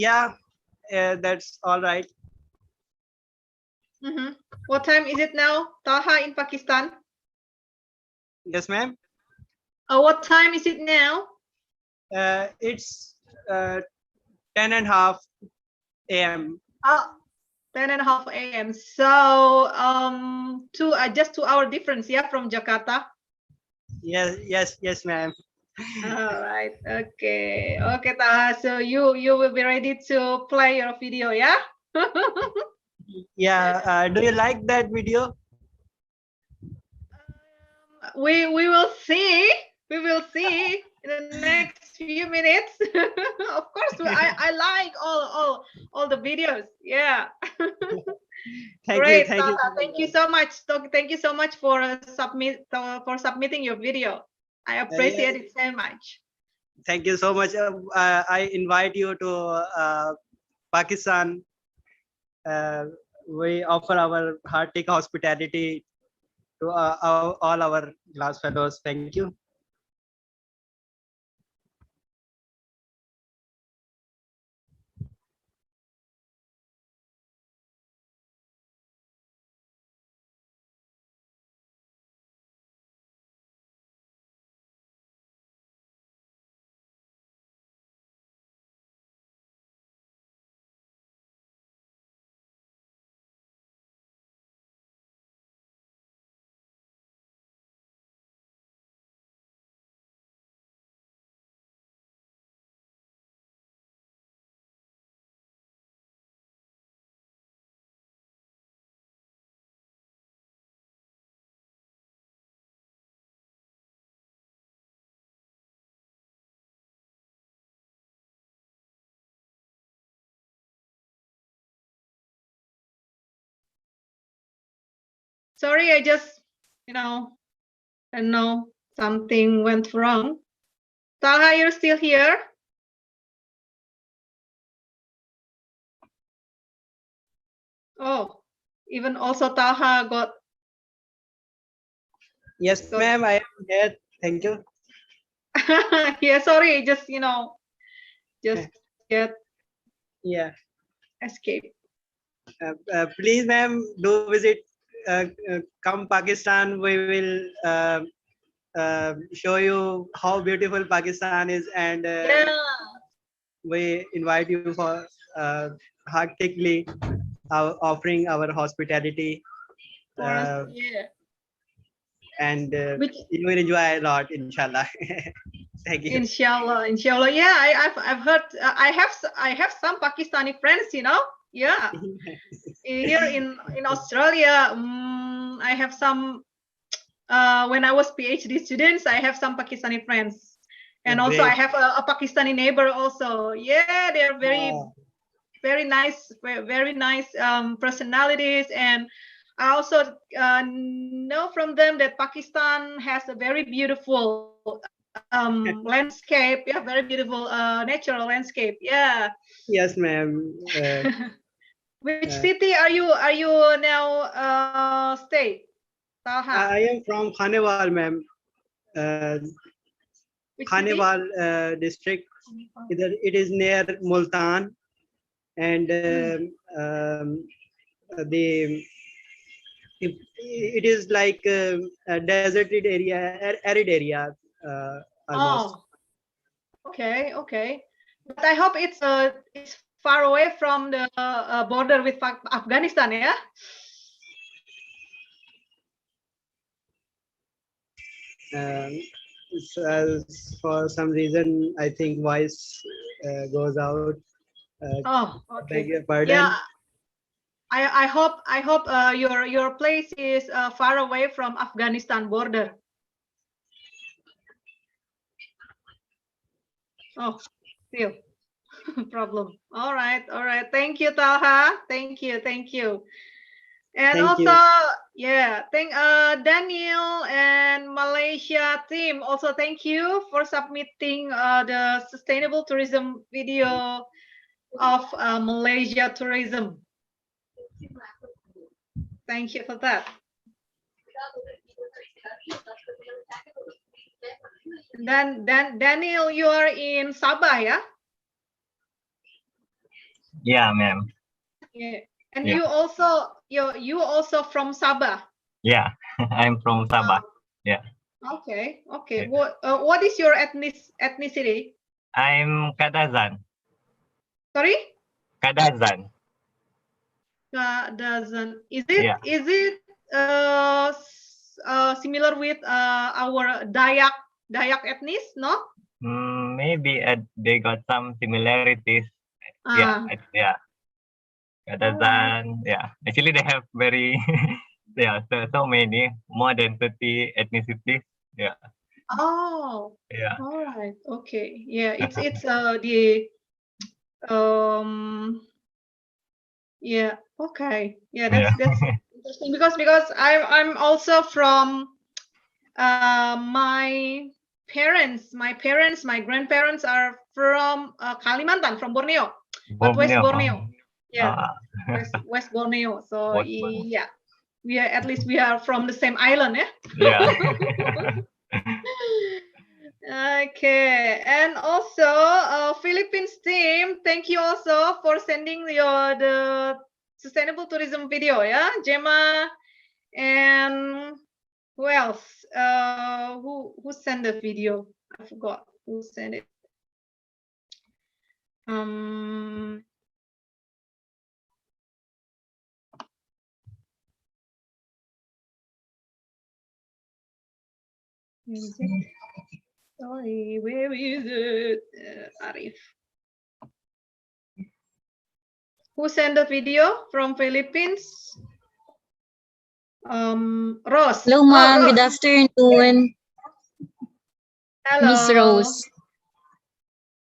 Yeah, that's all right. What time is it now, Taha, in Pakistan? Yes, ma'am. What time is it now? It's 10:30 a.m. 10:30 a.m. So just 2 hour difference, yeah, from Jakarta. Yes, ma'am. All right. Okay. Okay, Taha. So you will be ready to play your video, yeah? Yeah. Do you like that video? We will see. We will see in the next few minutes. Of course, I like all the videos. Yeah. Great, Thank you. Taha. Thank you so much. Thank you so much for submitting your video. I Yeah, appreciate it so much. thank you so much. I invite you to Pakistan. We offer our hearty hospitality to all our class fellows. Thank you. Sorry, I just, I don't know, something went wrong. Taha, you're still here? Oh, even also Taha got. Yes, ma'am. I am here. Thank you. Yeah, sorry, just just get escape. Please, ma'am, do visit. Come Pakistan. We will show you how beautiful Pakistan is, and we invite you for heartily offering our hospitality. Yeah. And you will enjoy a lot, inshallah. Thank you. Inshallah. Yeah, I've heard. I have some Pakistani friends. Yeah. Here in Australia, I have some. When I was PhD students, I have some Pakistani friends, and also I have a Pakistani neighbor also. Yeah, they're very nice, very nice personalities, and I also know from them that Pakistan has a very beautiful landscape. Yeah, very beautiful natural landscape. Yeah. Yes, ma'am. Which city are you now stay? Taha. I am from Khanewal, ma'am. Khanewal district. It is near Multan, and the it is like a deserted area, arid area, almost. Oh, okay. But I hope it's far away from the border with Afghanistan, yeah. For some reason, I think voice goes out. Okay. Beg your pardon. Yeah. I hope your place is far away from Afghanistan border. Oh, still problem. All right. Thank you, Taha. Thank you. And Thank also, you. yeah, thank Daniel and Malaysia team. Also, thank you for submitting the sustainable tourism video of Malaysia tourism. Thank you for that. Then Daniel, you are in Sabah, yeah? Yeah, ma'am. Yeah. And Yeah. you also from Sabah. Yeah, I'm from Sabah. Yeah. Okay. Okay. Yeah. What is your ethnicity? I'm Kadazan. Sorry? Kadazan. Doesn't Yeah. is it similar with our Dayak ethnic? No? Maybe they got some similarities. Yeah. Ah. Yeah. Alright. Kadazan. Yeah. Actually, they have very yeah, so many, more than 30 ethnicities. Yeah. Oh. Yeah. All right. Okay. Yeah. It's the yeah. Okay. Yeah. Yeah. That's interesting because I'm also from my grandparents are from Kalimantan, from Borneo, but West Borneo. Borneo. Yeah, Ah, West Borneo. So what one? yeah, at least we are from the same island, yeah. Yeah. Okay, and also Philippines team, thank you also for sending the sustainable tourism video, yeah, Gemma, and who else? Who sent the video? I forgot who sent it. Where is it? Sorry, where is it? Arif. Who sent the video from Philippines? Rose. Hello, ma'am. Rose. Good afternoon, Hello. Miss Rose.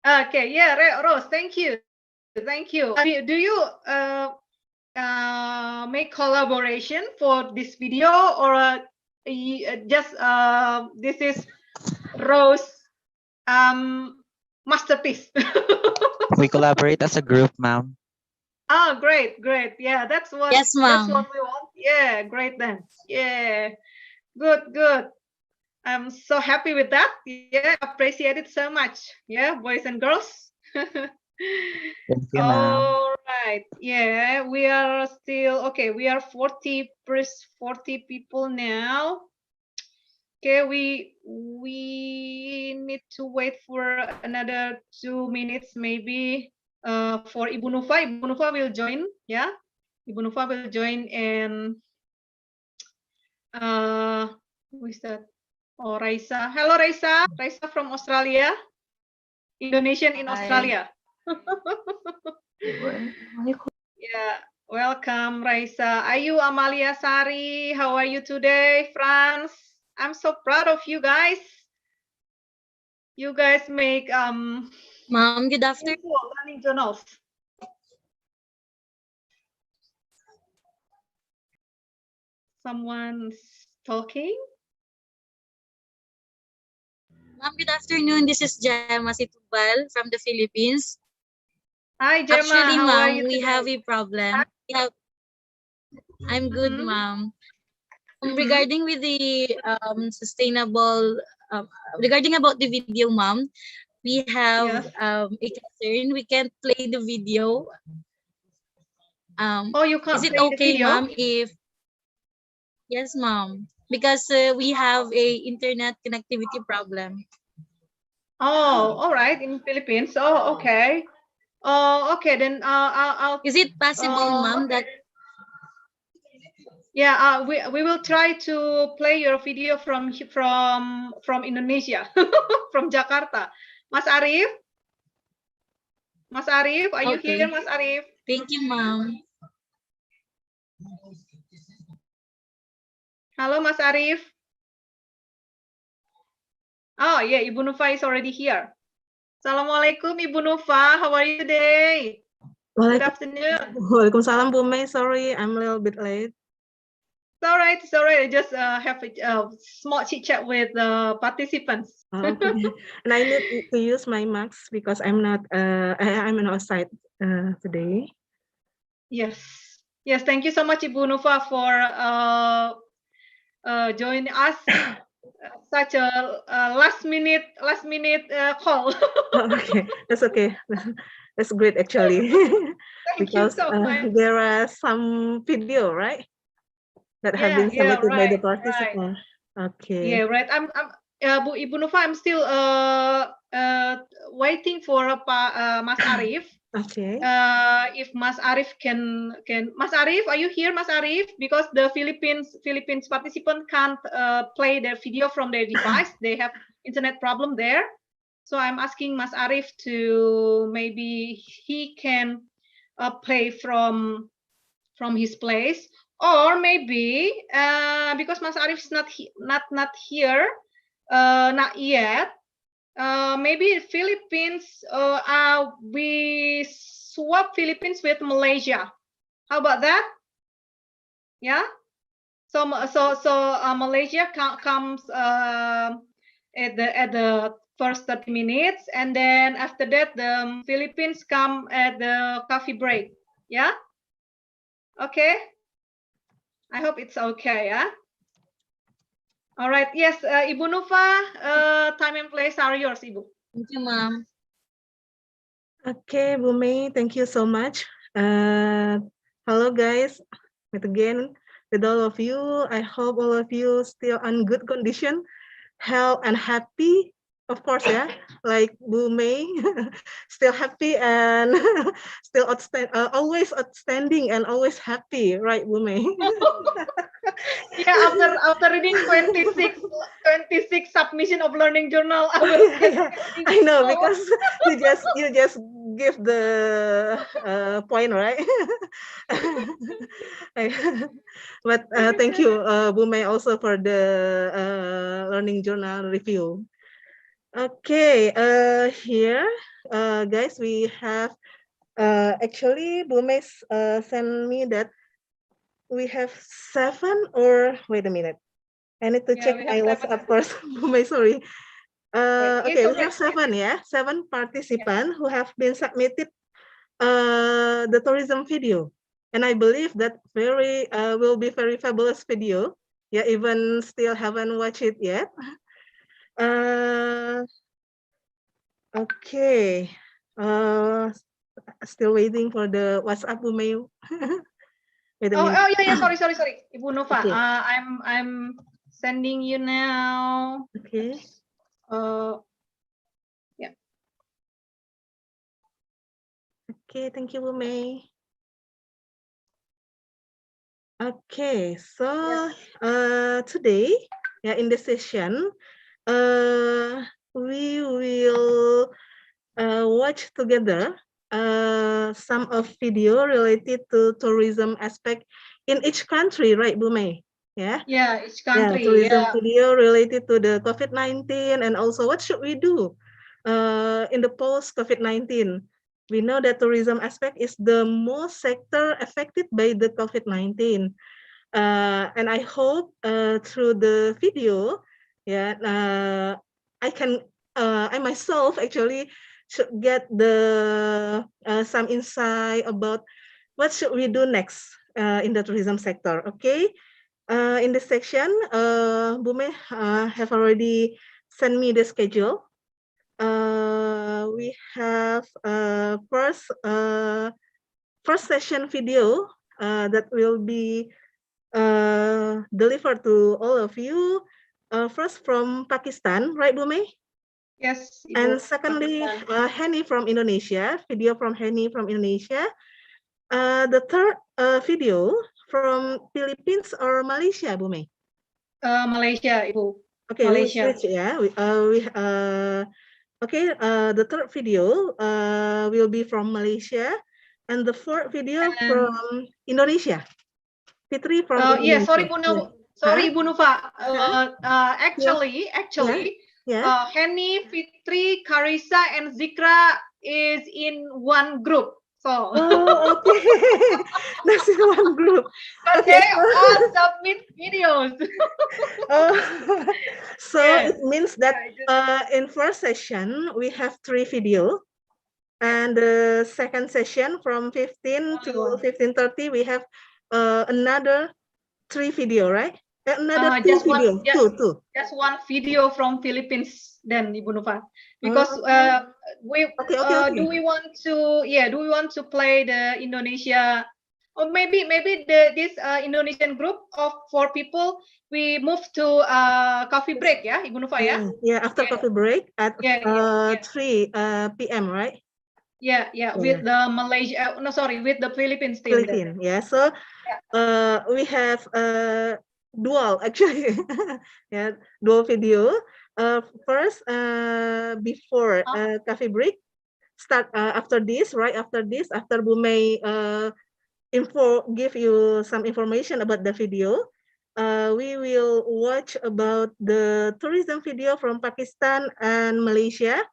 Okay, yeah, Rose. Thank you. Thank you. Do you make collaboration for this video, or just this is Rose masterpiece? We collaborate as a group, ma'am. Oh, great. Yeah, that's what Yes, ma'am. we want. Yeah, great then. Yeah, good. I'm so happy with that. Yeah, appreciate it so much. Yeah, boys and girls. Thank you, ma'am. All right. Yeah, we are still okay. We are 40 people now. Okay, we need to wait for another 2 minutes maybe for Ibu Nufa. Ibu Nufa will join. Yeah, Ibu Nufa will join, and who is that? Oh, Raisa. Hello, Raisa. Raisa from Australia. Indonesian in Australia. Yeah, welcome, Raisa. Ayu Amalia Sari, how are you today, France? I'm so proud of you guys. You guys make Ma'am, good afternoon. learning journals. Someone's talking. Ma'am, good afternoon. This is Gemma Situbal from the Philippines. Hi, Gemma. Actually, how are ma'am, you we today? have a problem. I'm good, ma'am. Regarding with the sustainable, regarding about the video, ma'am, we have Yes. a concern. We can't play the video. Oh, you can't Is it play the okay, video? ma'am? Yes, ma'am. Because we have a internet connectivity problem. Oh, all right. In Philippines. Oh, okay. Oh, okay. Then I'll. Is it possible, ma'am, that Yeah, we will try to play your video from Indonesia, from Jakarta. Mas Arif, are you okay? here, Mas Arif? Thank you, ma'am. Halo, Mas Arif. Oh yeah, Ibu Nufa is already here. Assalamualaikum, Ibu Nufa. How are you today? Good afternoon. Waalaikumsalam, Bu Mei. Sorry, I'm a little bit late. It's all right. I just have a small chit chat with the participants. Okay. And I need to use my mask because I'm not. I'm outside today. Yes. Thank you so much, Ibu Nufa, for joining us. Such a last minute call. Oh, okay, that's okay. That's great, actually. Thank you because so much. there are some video, right, that have been submitted by the Right. participant. Okay. Yeah, right. Ibu Nova, I'm still waiting for Mas Arif. Okay. If Mas Arif can Mas Arif, are you here, Mas Arif? Because the Philippines participant can't play their video from their device. They have internet problem there. So I'm asking Mas Arif to maybe he can play from his place, or maybe because Mas Arif is not here, not yet. Maybe Philippines. We swap Philippines with Malaysia. How about that? Yeah. So Malaysia comes at the first 30 minutes, and then after that the Philippines come at the coffee break. Yeah. Okay. I hope it's okay. Yeah. All right. Yes, Ibu Nova, time and place are yours, Ibu. Thank you, ma'am. Okay, Bu Mei, thank you so much. Hello, guys. Meet again with all of you. I hope all of you still on good condition, health, and happy. Of course, yeah, like Bu Mei, still happy and still always outstanding and always happy, right, Bu Mei? Yeah, after reading 26 submission of learning journal, I will I know, because you just give the point, right? But thank you, Bu Mei, also for the learning journal review. Okay, here, guys, we have actually Bu Mei sent me that we have 7 or wait a minute. I need to check my WhatsApp first. Bu Mei, sorry. Okay, we have 7, yeah, 7 participants who have been submitted the tourism video, and I believe that will be very fabulous video. Yeah, even still haven't watched it yet. Okay, still waiting for the WhatsApp, Bu Mei. Wait a minute. Oh yeah, sorry, Ibu Nova. Okay. I'm sending you now. Okay. Yeah. Okay, thank you, Bu Mei. Okay, so today, yeah, in this session, we will watch together some of video related to tourism aspect in each country, right, Bu Mei? Yeah. Yeah, each country. Yeah, tourism video related to the COVID-19, and also what should we do in the post COVID-19. We know that tourism aspect is the most sector affected by the COVID-19. And I hope through the video, yeah, I myself actually should get the some insight about what should we do next in the tourism sector. Okay, in this section, Bu Mei have already sent me the schedule. We have first session video that will be delivered to all of you. First from Pakistan, right, Bu Mei? Yes. And secondly, Hani from Indonesia, video from Hani from Indonesia. The third video from Philippines or Malaysia, Bu Mei? Malaysia, Ibu. Okay, Malaysia. we switch, yeah. Okay, the third video will be from Malaysia, and the fourth video from Indonesia. Fitri from Indonesia. Yeah, sorry, Bu Nova. Sorry, Ibu Nova. Actually, yeah. Henny, Fitri, Karisa, and Zikra is in one group. So. Oh, okay. That's in one group. But okay, they all submit videos. So it means that in first session we have 3 video, and the second session from 15 to 15:30 we have another 3 video, right? Another two just one, video, two. just one video from Philippines then, Ibu Nova, because we Okay. do we want to play the Indonesia, or maybe this Indonesian group of 4 people, we move to coffee break, yeah, Ibu Nova, yeah. Yeah, after coffee break at Yeah. 3 p.m. right? Yeah, with the Malaysia, no, sorry, with the Philippines team. Philippines, yeah. So we have dual actually, yeah, dual video. First, before coffee break, start after this, right after this, after Bu Mei give you some information about the video. We will watch about the tourism video from Pakistan and Malaysia.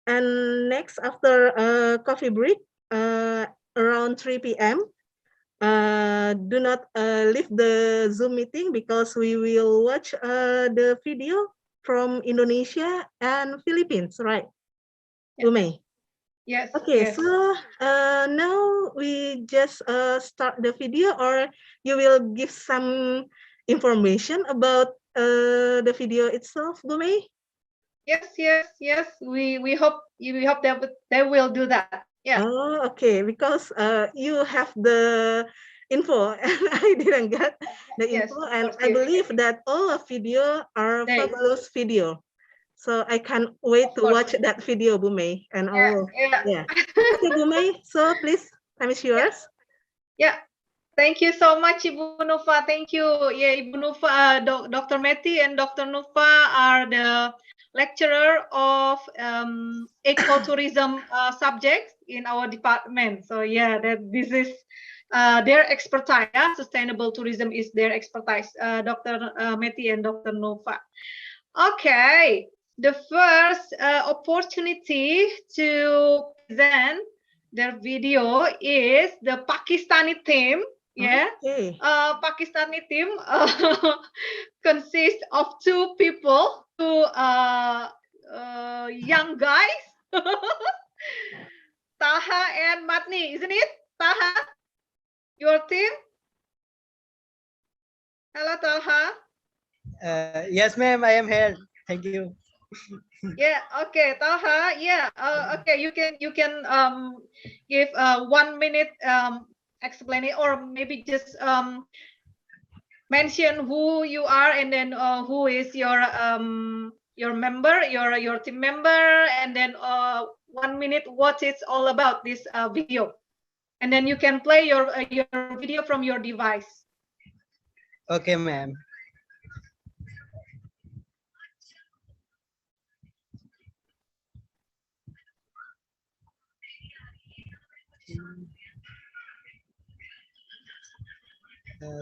And next, after coffee break, around 3 p.m., do not leave the Zoom meeting because we will watch the video from Indonesia and Philippines, right? Bu Mei? Yes. Okay, yes. so now we just start the video, or you will give some information about the video itself, Bu Mei? Yes. We hope that they will do that. Yeah. Oh, okay. Because you have the info and I didn't get the Yes, info, of and course, I yes. believe that all of video are They- fabulous video. So I can't wait Of to course. watch that video, Bu Mei, and all. Yeah. Okay, Bu Mei. So please, time is yours. Yeah. Thank you so much, Ibu Nufa. Thank you. Yeah, Ibu Nufa, Dr. Meti and Dr. Nufa are the lecturer of ecotourism subjects in our department. So yeah, this is their expertise. Yeah? Sustainable tourism is their expertise. Dr. Meti and Dr. Nufa. Okay, the first opportunity to present their video is the Pakistani team. Yeah, Okay. Pakistani team consists of 2 people, 2 young guys, Taha and Matni, isn't it? Taha, your team? Hello, Taha. Yes, ma'am, I am here. Thank you. Yeah, okay, Taha. Yeah, okay, you can give 1 minute explaining, or maybe just mention who you are, and then who is your member, your team member, and then 1 minute what it's all about, this video, and then you can play your video from your device. Okay, ma'am.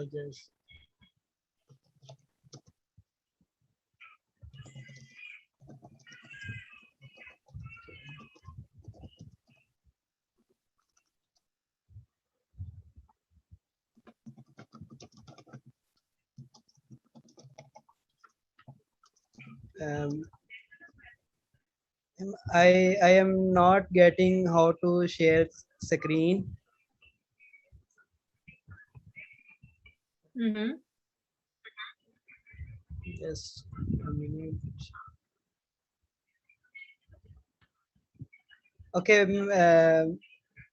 Just I am not getting how to share screen. Just a minute. Okay,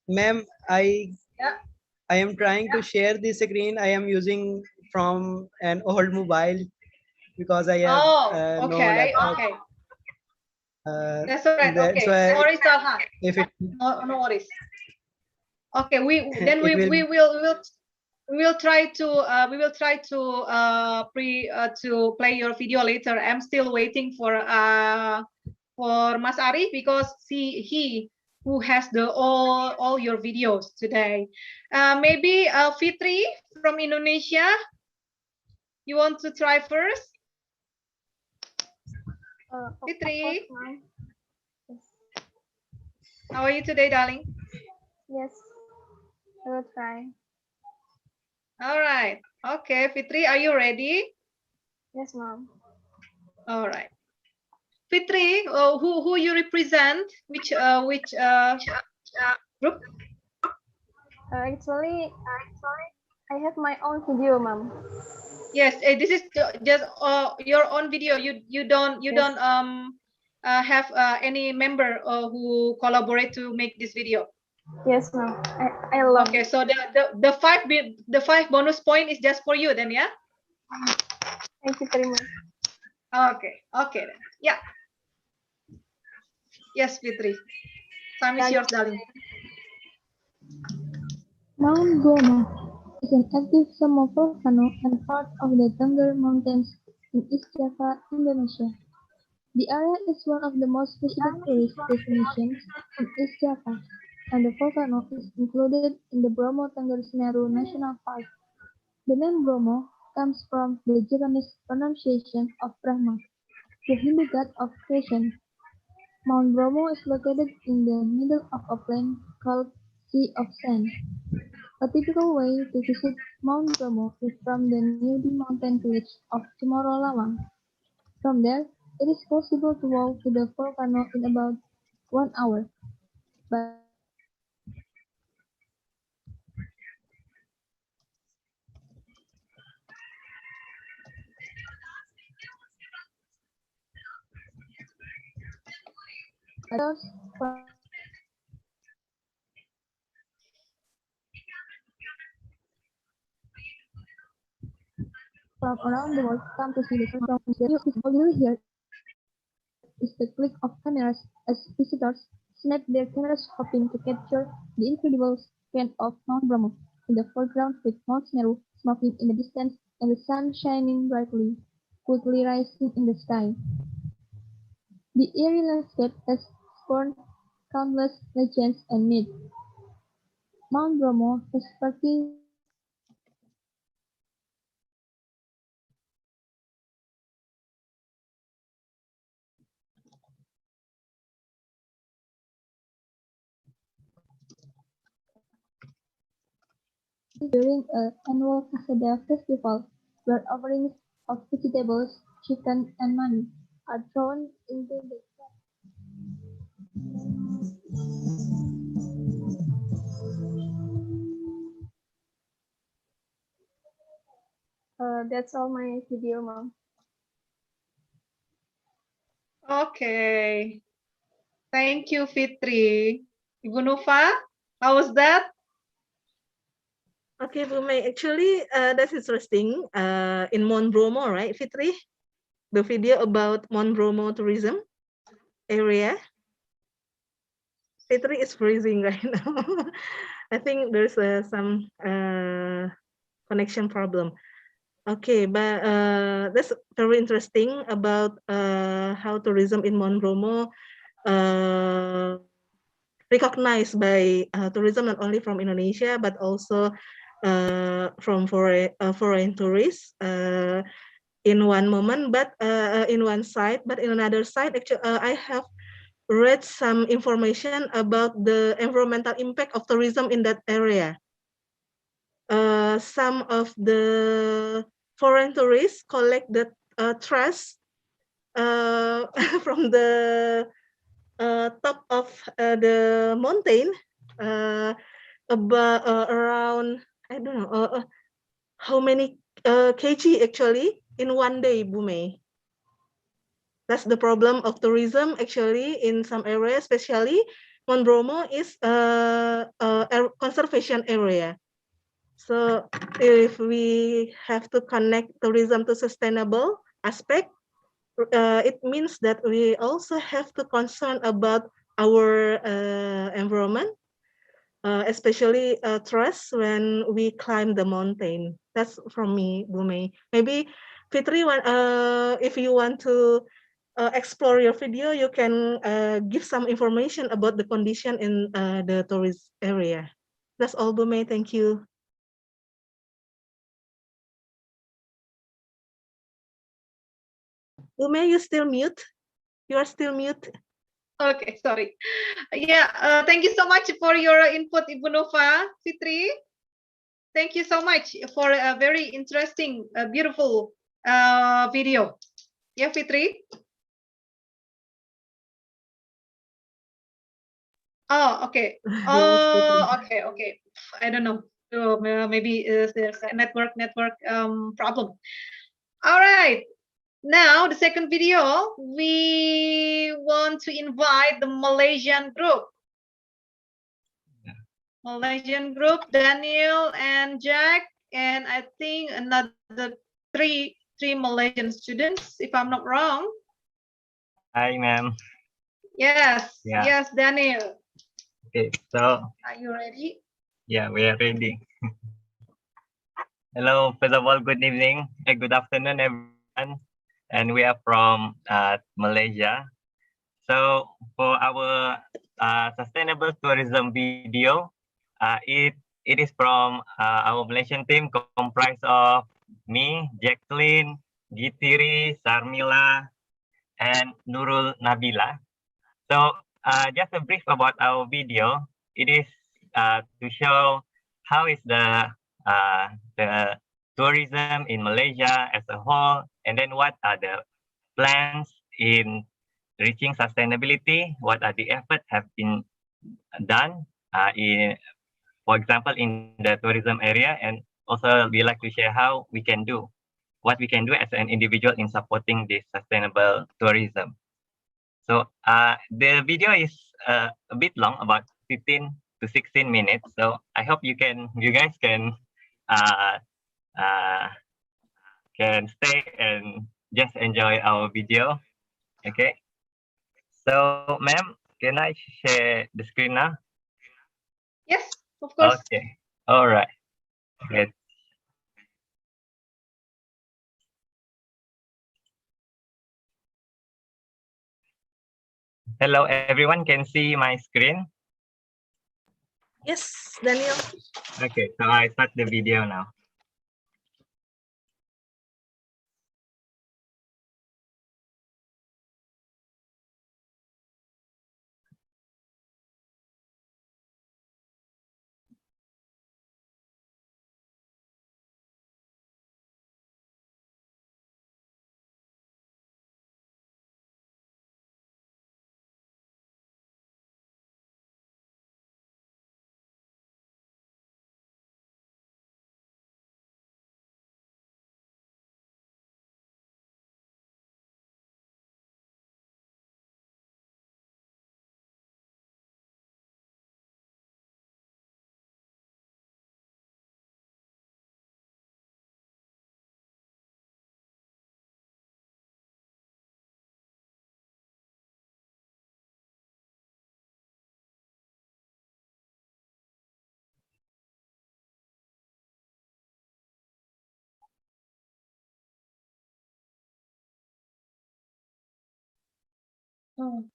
ma'am, I am trying to share the screen. I am using from an old mobile because I have no laptop. Okay. That's all right. That's Okay, why no worries, Taha. if it No worries. Okay, we it will try to to play your video later. I'm still waiting for Mas Ari, because he who has the all your videos today. Maybe Fitri from Indonesia. You want to try first? Fitri, how are you today, darling? Yes, I will try. All right. Okay, Fitri, are you ready? Yes, mom. All right. Fitri, who you represent? Which group? Actually, I have my own video, mom. Yes, this is just your own video. You don't have any member who collaborate to make this video. Yes, ma'am. I love Okay, it. so the five bonus point is just for you then, yeah? Thank you very much. Okay, okay then. Yeah. Yes, Fitri. Time is yours, darling. Mount Bromo is an active summer volcano and part of the Tengger Mountains in East Java, Indonesia. The area is one of the most visited tourist destinations in East Java, and the volcano is included in the Bromo Tengger Semeru National Park. The name Bromo comes from the Japanese pronunciation of Brahma, the Hindu god of creation. Mount Bromo is located in the middle of a plain called Sea of Sand. A typical way to visit Mount Bromo is from the newly mountain village of Cemoro. From there, it is possible to walk to the volcano in about 1 hour. But others from around the world come to see the volcano. The view is ordinary here is the click of cameras as visitors snap their cameras hoping to capture the incredible scan of Mount Bromo in the foreground with Mount Semeru smoking in the distance and the sun shining brightly, quickly rising in the sky. The eerie landscape has spawned countless legends and myths. Mount Bromo has particularly during an annual Kasada festival where offerings of vegetables, chicken, and money are thrown into the sky. That's all my video, mom. Okay. Thank you, Fitri. Ibu Nufa, how was that? Okay, Bume, actually, that's interesting. In Mount Bromo, right, Fitri? The video about Mount Bromo tourism area. Fitri is freezing right now. I think there's some connection problem. Okay, but that's very interesting about how tourism in Mount Bromo recognized by tourism not only from Indonesia but also from foreign tourists in one moment, but in one side. But in another side, actually, I have read some information about the environmental impact of tourism in that area. Some of the foreign tourists collect the trash from the top of the mountain, about around, I don't know how many kg actually in one day, Bume. That's the problem of tourism actually in some areas, especially Mount Bromo is a conservation area. So if we have to connect tourism to sustainable aspect, it means that we also have to concern about our environment, especially trust when we climb the mountain. That's from me, Bume. Maybe Fitri, if you want to explore your video, you can give some information about the condition in the tourist area. That's all, Bume. Thank you. Bume, you still mute? You are still mute. Okay, sorry. Yeah, thank you so much for your input, Ibu Nova, Fitri. Thank you so much for a very interesting, beautiful video. Yeah, Fitri. Oh, okay. Oh, okay. I don't know. So maybe there's a network problem. All right. Now the second video, we want to invite the Malaysian group. Malaysian group, Daniel and Jack, and I think another three Malaysian students, if I'm not wrong. Hi, ma'am. Yes, Yeah. yes, Daniel. Okay, so Are you ready? yeah, we are ready. Hello, first of all, good evening, good afternoon, everyone. And we are from Malaysia. So for our sustainable tourism video, it is from our Malaysian team comprised of me, Jacqueline, Gitiri, Sarmila, and Nurul Nabila. So just a brief about our video. It is to show how is the tourism in Malaysia as a whole, and then what are the plans in reaching sustainability, what are the efforts have been done in, for example, in the tourism area, and also we like to share how we can do, what we can do as an individual in supporting this sustainable tourism. So the video is a bit long, about 15 to 16 minutes. So I hope you guys can stay and just enjoy our video. Okay. So, ma'am, can I share the screen now? Yes, of course. Okay. All right. Great. Hello, everyone. Can see my screen? Yes, Daniel. Okay, so I start the video now. Oh.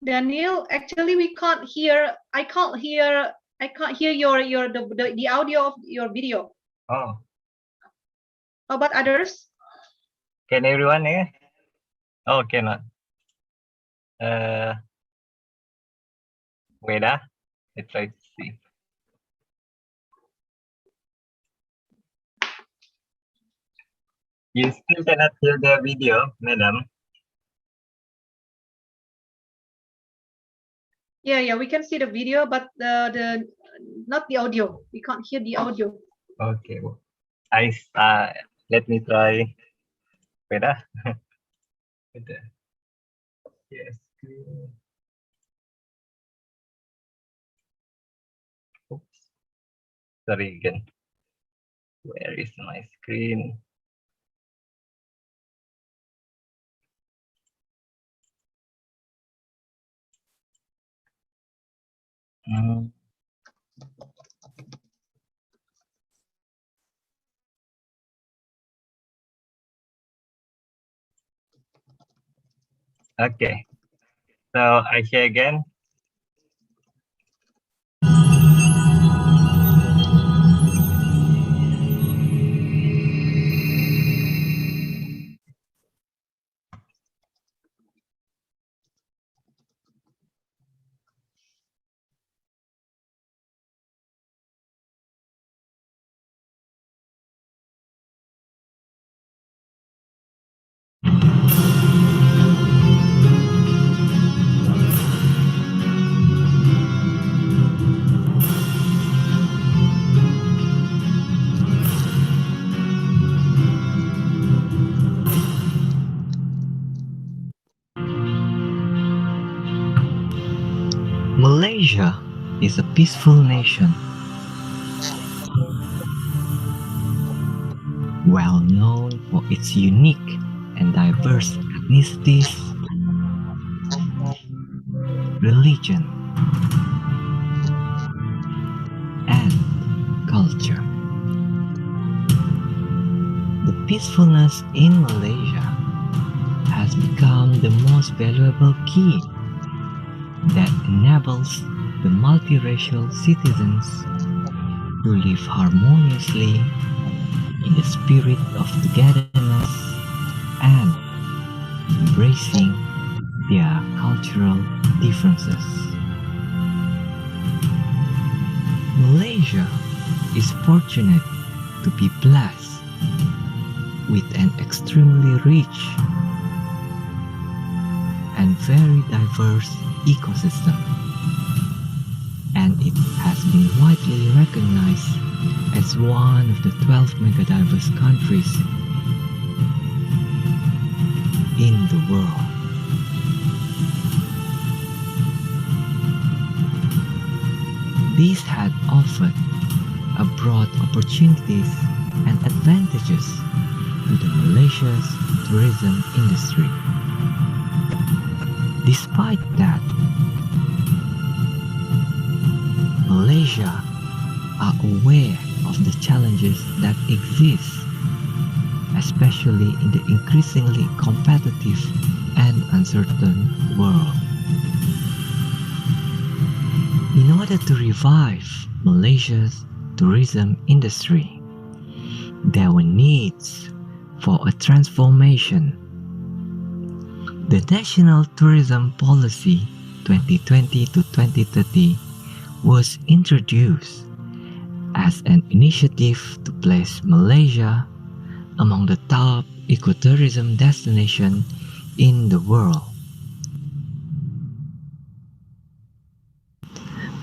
Daniel, actually we can't hear. I can't hear the audio of your video. Oh. How about others? Can everyone hear? Oh, cannot. Wait, let's try to see. You still cannot hear the video, madam? Yeah, we can see the video, but the not the audio. We can't hear the audio. Okay. Let me try. Wait, Yes. Oops. Sorry again. Where is my screen? Okay. So I share again. Malaysia is a peaceful nation, well known for its unique and diverse ethnicities, religion, and culture. The peacefulness in Malaysia has become the most valuable key that enables the multiracial citizens to live harmoniously in the spirit of togetherness and embracing their cultural differences. Malaysia is fortunate to be blessed with an extremely rich and very diverse ecosystem, and it has been widely recognized as one of the 12 megadiverse countries in the world. These had offered a broad opportunities and advantages to the Malaysia's tourism industry. Despite that, Malaysia are aware of the challenges that exist, especially in the increasingly competitive and uncertain world. In order to revive Malaysia's tourism industry, there were needs for a transformation. The National Tourism Policy 2020 to 2030 was introduced as an initiative to place Malaysia among the top ecotourism destinations in the world.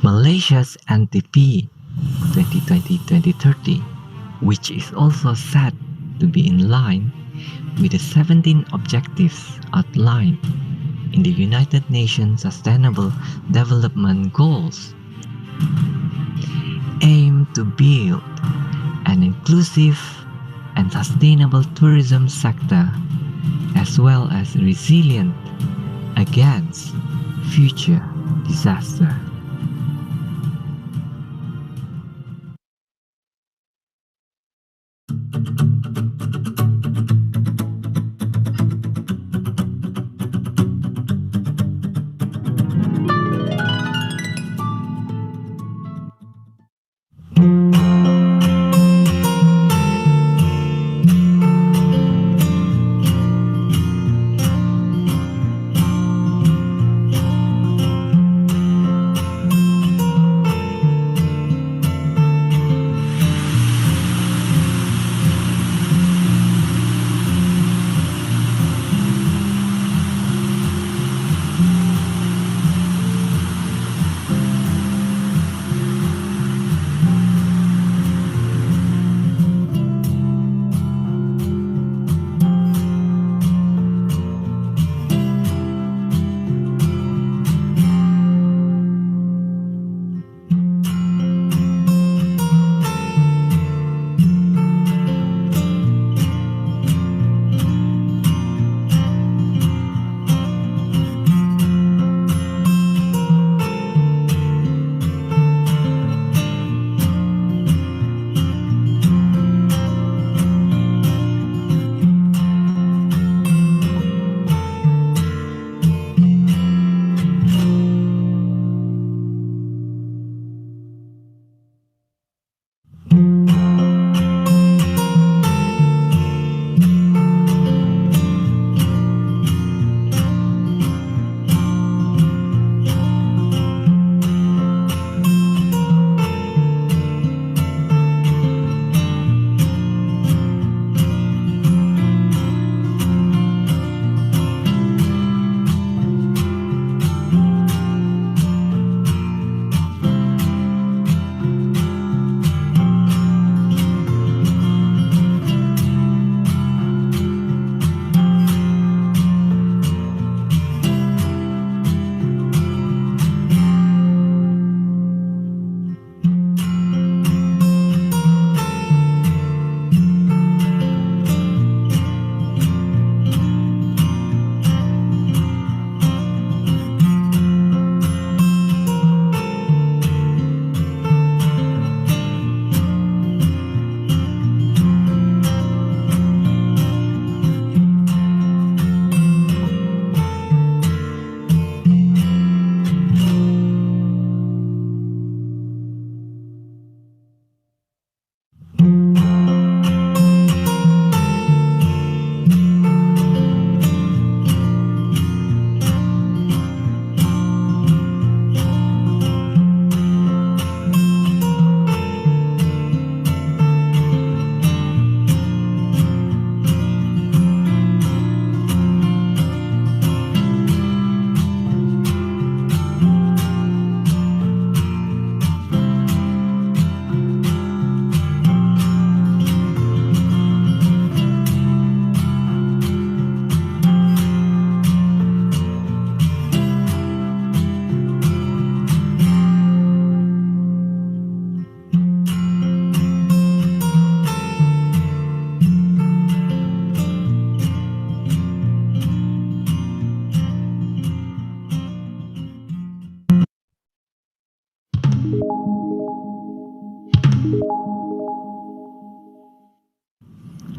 Malaysia's NTP 2020-2030, which is also set to be in line with the 17 objectives outlined in the United Nations Sustainable Development Goals, aim to build an inclusive and sustainable tourism sector as well as resilient against future disaster.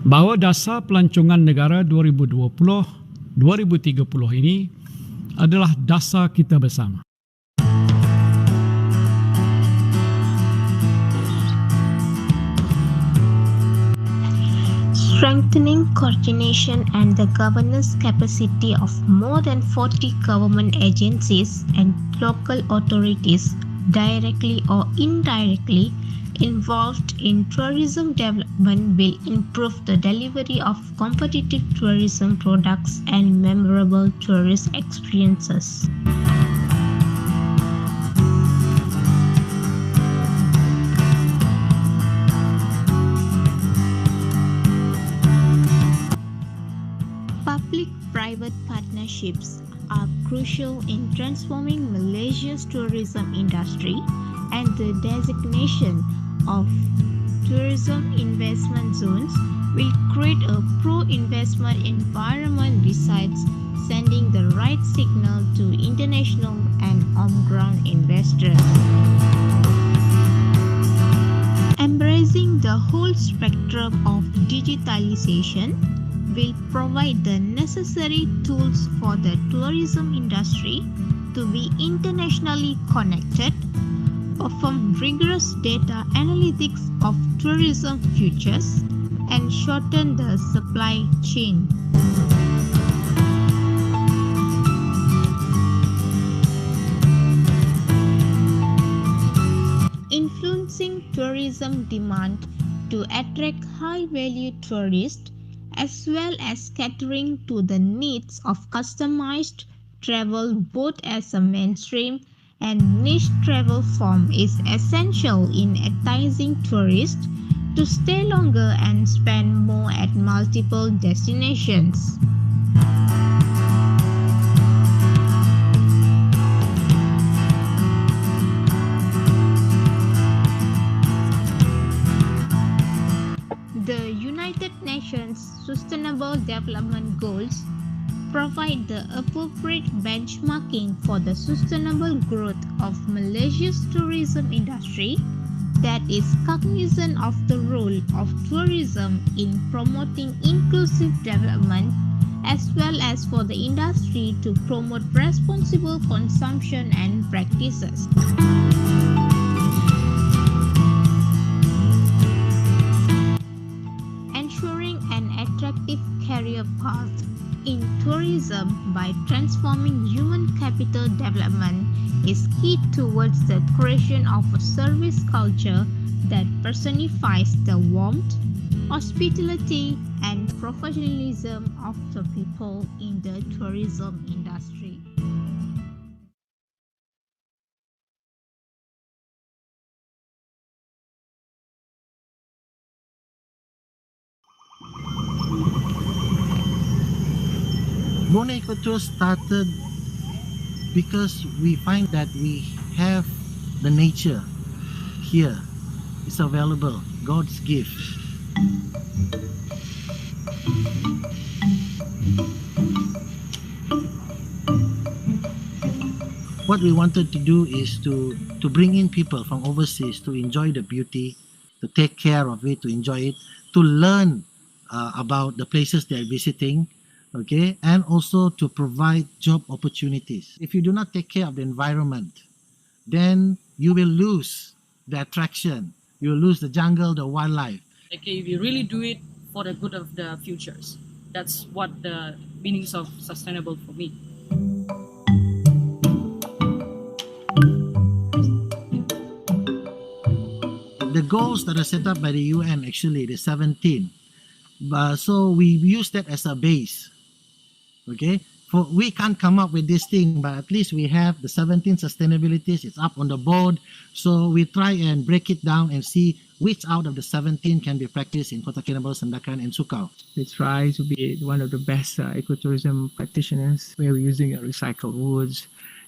bahwa dasar pelancongan negara 2020-2030 ini adalah dasar kita bersama. Strengthening coordination and the governance capacity of more than 40 government agencies and local authorities directly or indirectly involved in tourism development will improve the delivery of competitive tourism products and memorable tourist experiences. Public-private partnerships are crucial in transforming Malaysia's tourism industry, and the designation of tourism investment zones will create a pro-investment environment besides sending the right signal to international and on-ground investors. Embracing the whole spectrum of digitalization will provide the necessary tools for the tourism industry to be internationally connected, perform rigorous data analytics of tourism futures, and shorten the supply chain. Influencing tourism demand to attract high-value tourists, as well as catering to the needs of customized travel both as a mainstream and niche travel form, is essential in enticing tourists to stay longer and spend more at multiple destinations. The United Nations Sustainable Development Goals provide the appropriate benchmarking for the sustainable growth of Malaysia's tourism industry that is cognizant of the role of tourism in promoting inclusive development, as well as for the industry to promote responsible consumption and practices. Ensuring an attractive career path in tourism by transforming human capital development is key towards the creation of a service culture that personifies the warmth, hospitality, and professionalism of the people in the tourism industry. Brunei Ecotour started because we find that we have the nature here. It's available, God's gift. What we wanted to do is to bring in people from overseas to enjoy the beauty, to take care of it, to enjoy it, to learn about the places they are visiting, okay, and also to provide job opportunities. If you do not take care of the environment, then you will lose the attraction, you will lose the jungle, the wildlife. Okay, we really do it for the good of the futures. That's what the meanings of sustainable for me. The goals that are set up by the UN, actually, the 17. So we use that as a base. Okay, we can't come up with this thing, but at least we have the 17 sustainabilities. It's up on the board, so we try and break it down and see which out of the 17 can be practiced in Kota Kinabalu, Sandakan, and Sukau. We try to be one of the best ecotourism practitioners, where we're using recycled woods,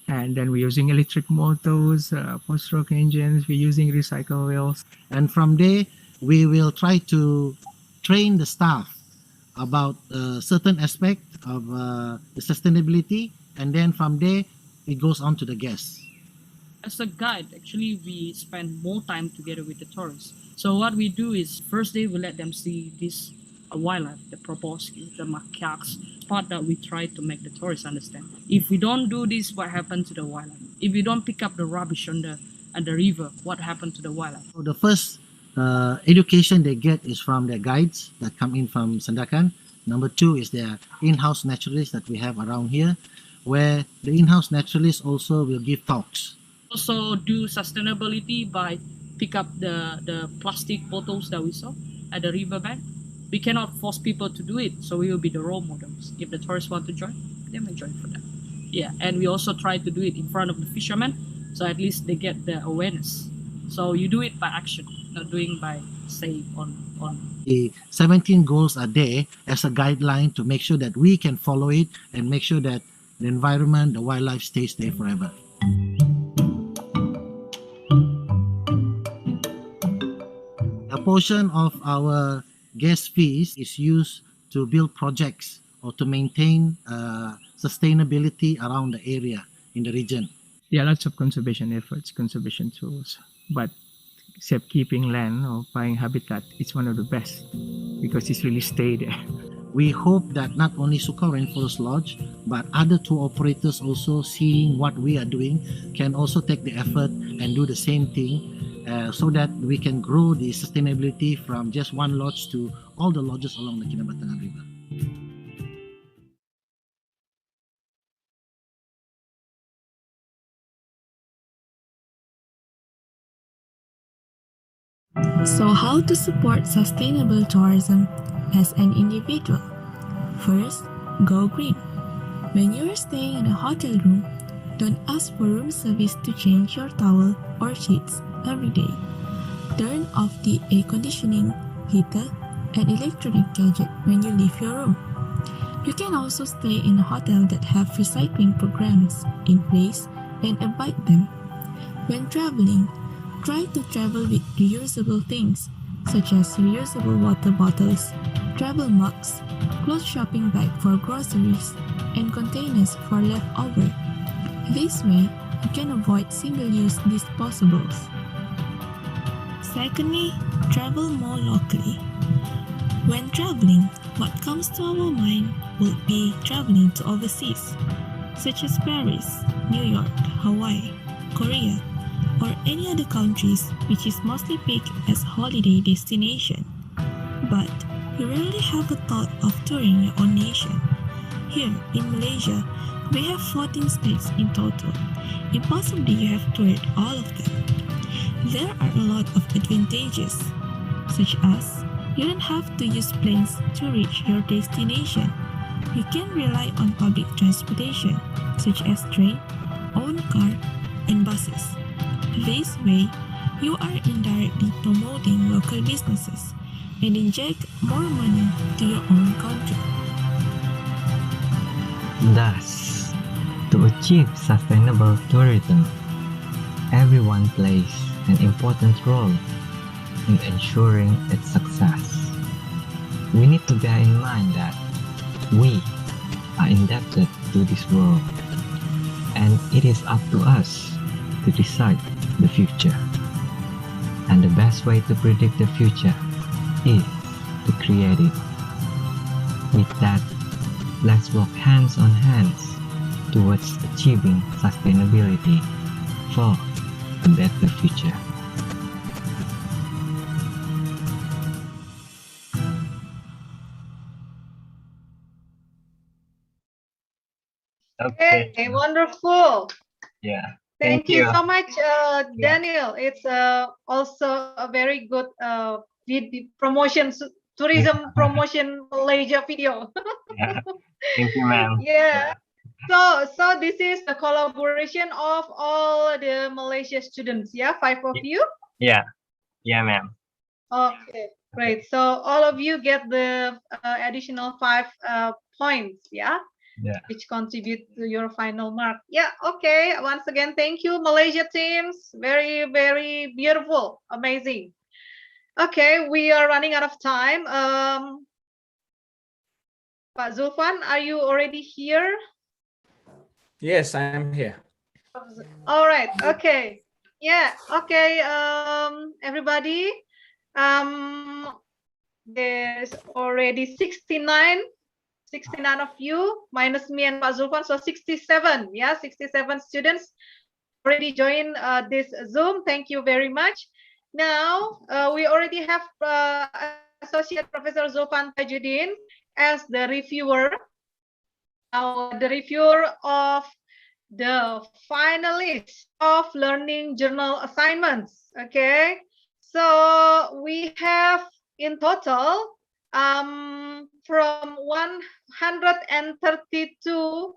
and then we're using electric motors, four-stroke engines, we're using recycled wheels. And from there, we will try to train the staff about certain aspect of the sustainability, and then from there it goes on to the guests. As a guide, actually we spend more time together with the tourists. So what we do is, first day we let them see this wildlife, the proboscis, the macaques, part that we try to make the tourists understand. If we don't do this, what happened to the wildlife? If we don't pick up the rubbish on the river, what happened to the wildlife? So the first education they get is from their guides that come in from Sandakan. Number two is their in-house naturalists that we have around here, where the in-house naturalists also will give talks. Also do sustainability by pick up the plastic bottles that we saw at the riverbank. We cannot force people to do it, so we will be the role models. If the tourists want to join, they may join for that. Yeah, and we also try to do it in front of the fishermen, so at least they get the awareness. So you do it by action, not doing by say on. The 17 goals are there as a guideline to make sure that we can follow it and make sure that the environment, the wildlife stays there forever. A portion of our guest fees is used to build projects or to maintain sustainability around the area in the region. There are lots of conservation efforts, conservation tools, but except keeping land or buying habitat, it's one of the best because it's really stay there. We hope that not only Suka Rainforest Lodge, but other tour operators also seeing what we are doing can also take the effort and do the same thing so that we can grow the sustainability from just one lodge to all the lodges along the Kinabatangan River. So how to support sustainable tourism as an individual? First, go green. When you are staying in a hotel room, don't ask for room service to change your towel or sheets every day. Turn off the air conditioning, heater, and electronic gadget when you leave your room. You can also stay in a hotel that have recycling programs in place and abide them. When traveling, try to travel with reusable things such as reusable water bottles, travel mugs, cloth shopping bag for groceries, and containers for leftover. This way, you can avoid single-use disposables. Secondly, travel more locally. When traveling, what comes to our mind would be traveling to overseas, such as Paris, New York, Hawaii, Korea, or any other countries which is mostly picked as holiday destination. But you rarely have a thought of touring your own nation. Here in Malaysia, we have 14 states in total. Impossibly you have toured all of them. There are a lot of advantages, such as you don't have to use planes to reach your destination. You can rely on public transportation, such as train, own car, and buses. This way, you are indirectly promoting local businesses and inject more money to your own country. Thus, to achieve sustainable tourism, everyone plays an important role in ensuring its success. We need to bear in mind that we are indebted to this world, and it is up to us to decide the future. And the best way to predict the future is to create it. With that, let's work hands on hands towards achieving sustainability for a better future. Okay. Hey, wonderful. Yeah. Thank you so much, Daniel. It's also a very good promotion, tourism promotion Malaysia video. Yeah. Thank you, ma'am. Yeah. So this is the collaboration of all the Malaysia students. Yeah, 5 of you. Yeah. Yeah, ma'am. Okay, great. So all of you get the additional 5 points. Yeah. Yeah. Which contribute to your final mark. Yeah, okay. Once again, thank you, Malaysia teams. Very, very beautiful. Amazing. Okay, we are running out of time. Pak Zulfan, are you already here? Yes, I am here. All right, okay. Yeah, okay, everybody. there's already 69 of you, minus me and Pak Zulfan, so 67, yeah, 67 students already joined this Zoom. Thank you very much. Now, we already have Associate Professor Zulfan Tajuddin as the reviewer. Now, the reviewer of the finalists of learning journal assignments. Okay, so we have in total from 132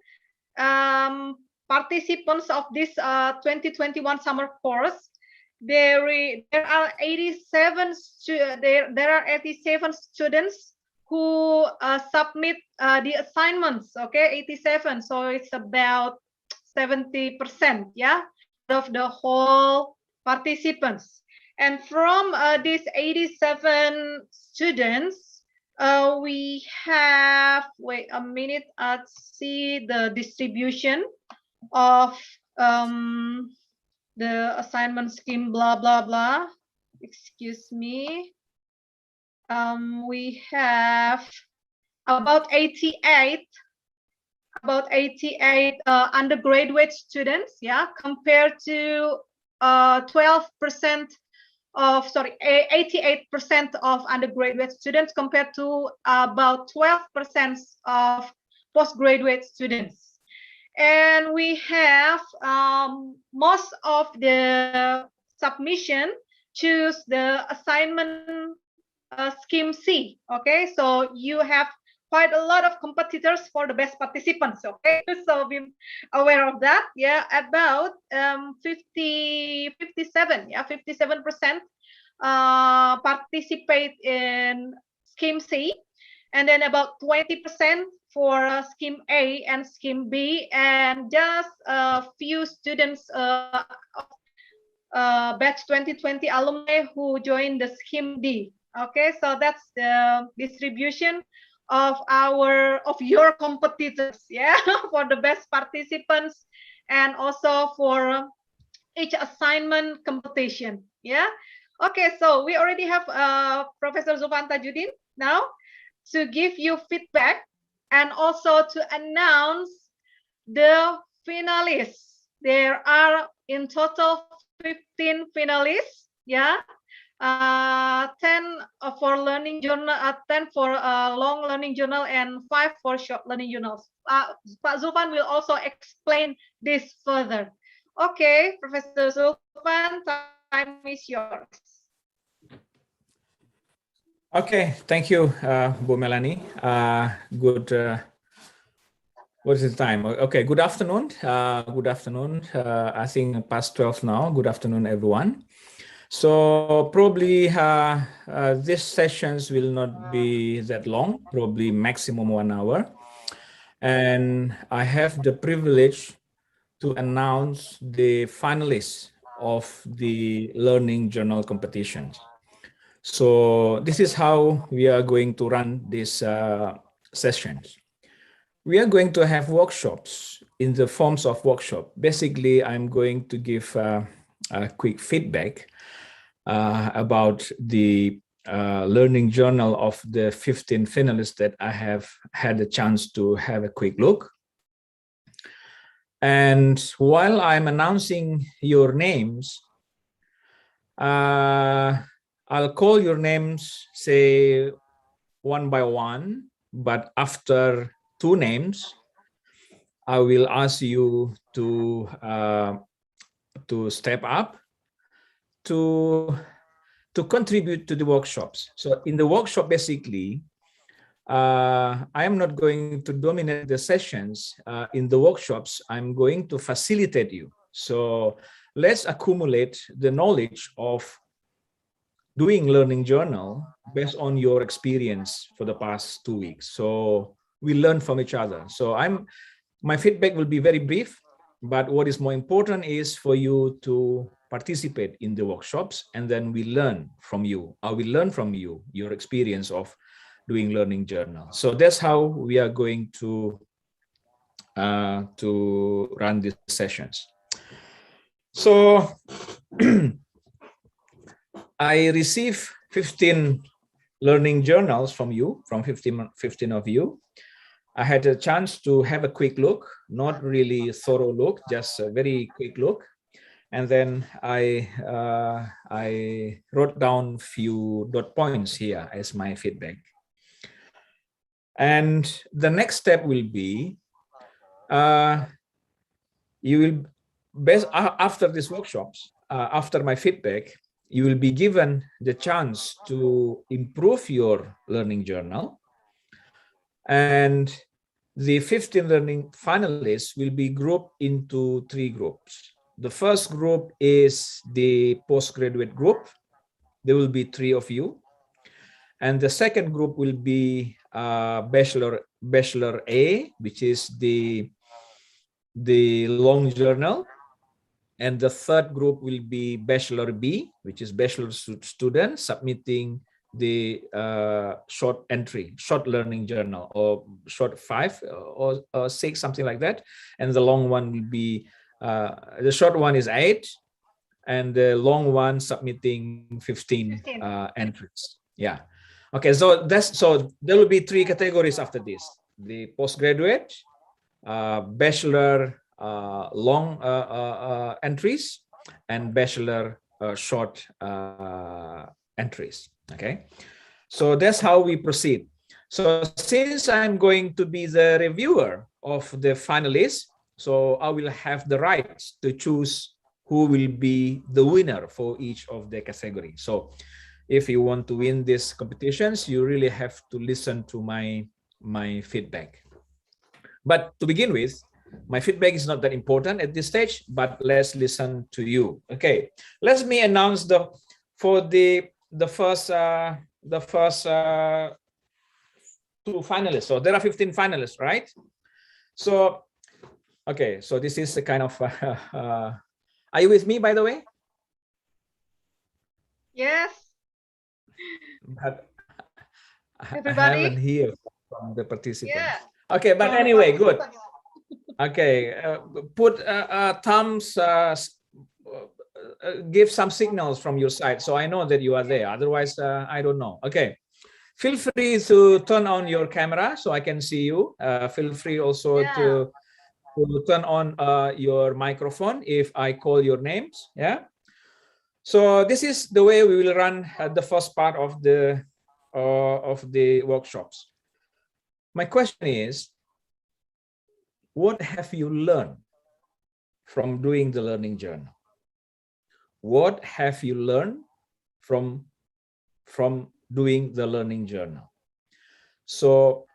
participants of this 2021 summer course. There are 87 there are 87 students who submit the assignments. Okay, 87. So it's about 70%, yeah, of the whole participants. And from these 87 students, we have, wait a minute, let's see the distribution of the assignment scheme, blah, blah, blah. Excuse me. We have about 88 undergraduate students, yeah, compared to 12% of, sorry, 88% of undergraduate students compared to about 12% of postgraduate students. And we have most of the submission choose the assignment scheme C. Okay, so you have quite a lot of competitors for the best participants. Okay, so be aware of that. Yeah, about 57, yeah, 57% participate in scheme C, and then about 20% for scheme A and scheme B, and just a few students batch 2020 alumni who joined the scheme D. Okay, so that's the distribution of your competitors, yeah, for the best participants and also for each assignment competition. Yeah. Okay, so we already have Professor Zulfan Tajuddin now to give you feedback and also to announce the finalists. There are in total 15 finalists, yeah. 10 for learning journal, 10 for long learning journal, and 5 for short learning journals. Pak Zulfan will also explain this further. Okay, Professor Zulfan, time is yours. Okay, thank you, Bu Melanie. Good. What is the time? Okay, good afternoon. Good afternoon. I think past 12 now. Good afternoon, everyone. So probably these sessions will not be that long, probably maximum 1 hour. And I have the privilege to announce the finalists of the learning journal competitions. So this is how we are going to run these sessions. We are going to have workshops in the forms of workshop. Basically, I'm going to give a quick feedback about the learning journal of the 15 finalists that I have had a chance to have a quick look. And while I'm announcing your names, I'll call your names, say, one by one, but after 2 names, I will ask you to step up to contribute to the workshops. So in the workshop, basically, I am not going to dominate the sessions. In the workshops, I'm going to facilitate you. So let's accumulate the knowledge of doing learning journal based on your experience for the past 2 weeks. So we learn from each other. So my feedback will be very brief, but what is more important is for you to participate in the workshops, and then we learn from you. I will learn from you, your experience of doing learning journal. So that's how we are going to run these sessions. So I received 15 learning journals from you, from 15 of you. I had a chance to have a quick look, not really thorough look, just a very quick look. And then I wrote down few dot points here as my feedback. And the next step will be, you will, after these workshops, after my feedback, you will be given the chance to improve your learning journal. And the 15 learning finalists will be grouped into 3 groups. The first group is the postgraduate group. There will be 3 of you. And the second group will be Bachelor A, which is the long journal. And the third group will be Bachelor B, which is Bachelor student submitting the short entry, short learning journal, or short 5 or 6, something like that. And the long one will be, the short one is 8, and the long one submitting 15 entries. Yeah. Okay, so there will be 3 categories after this: the postgraduate, bachelor long entries, and bachelor short entries. Okay, so that's how we proceed. So since I'm going to be the reviewer of the finalists, so I will have the right to choose who will be the winner for each of the category. So if you want to win these competitions, you really have to listen to my feedback. But to begin with, my feedback is not that important at this stage, but let's listen to you. Okay, let me announce the first 2 finalists. So there are 15 finalists, right? So, okay, so this is a kind of, are you with me, by the way? Yes. But everybody? I haven't heard from the participants. Yeah. Okay, but anyway, good. Okay, put thumbs, give some signals from your side so I know that you are there. Otherwise, I don't know. Okay, feel free to turn on your camera so I can see you. Feel free also to turn on your microphone if I call your names. Yeah. So this is the way we will run the first part of the workshops. My question is, what have you learned from doing the learning journal? What have you learned from doing the learning journal? So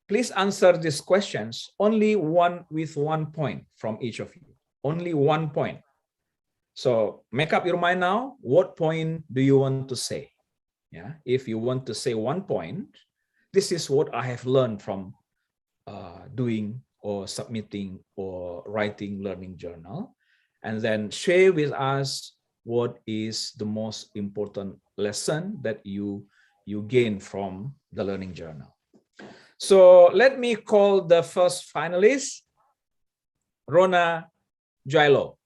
please answer these questions only with one point from each of you. Only one point. So make up your mind now. What point do you want to say? Yeah, if you want to say one point, this is what I have learned from doing or submitting or writing learning journal, and then share with us what is the most important lesson that you gain from the learning journal. So let me call the first finalist, Rona Jailo.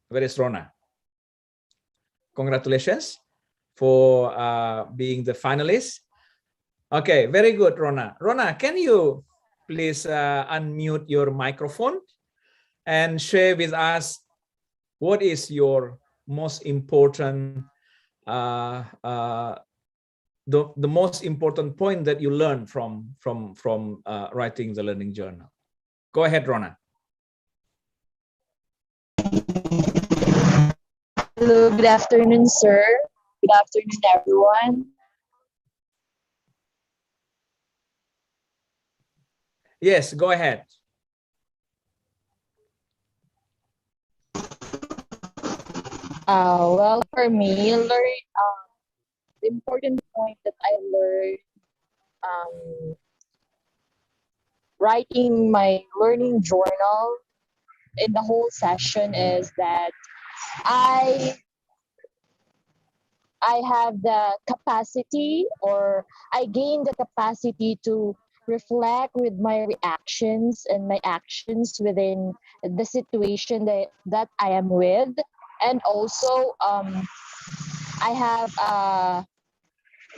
Where is Rona? Congratulations for being the finalist. Okay, very good, Rona. Rona, can you please unmute your microphone and share with us what is your most important, the most important point that you learned from writing the learning journal. Go ahead, Rona. Hello, good afternoon, sir. Good afternoon, everyone. Yes, go ahead. Well, for me, the important point that I learned writing my learning journal in the whole session is that I have the capacity, or I gain the capacity to reflect with my reactions and my actions within the situation that I am with. And also, I have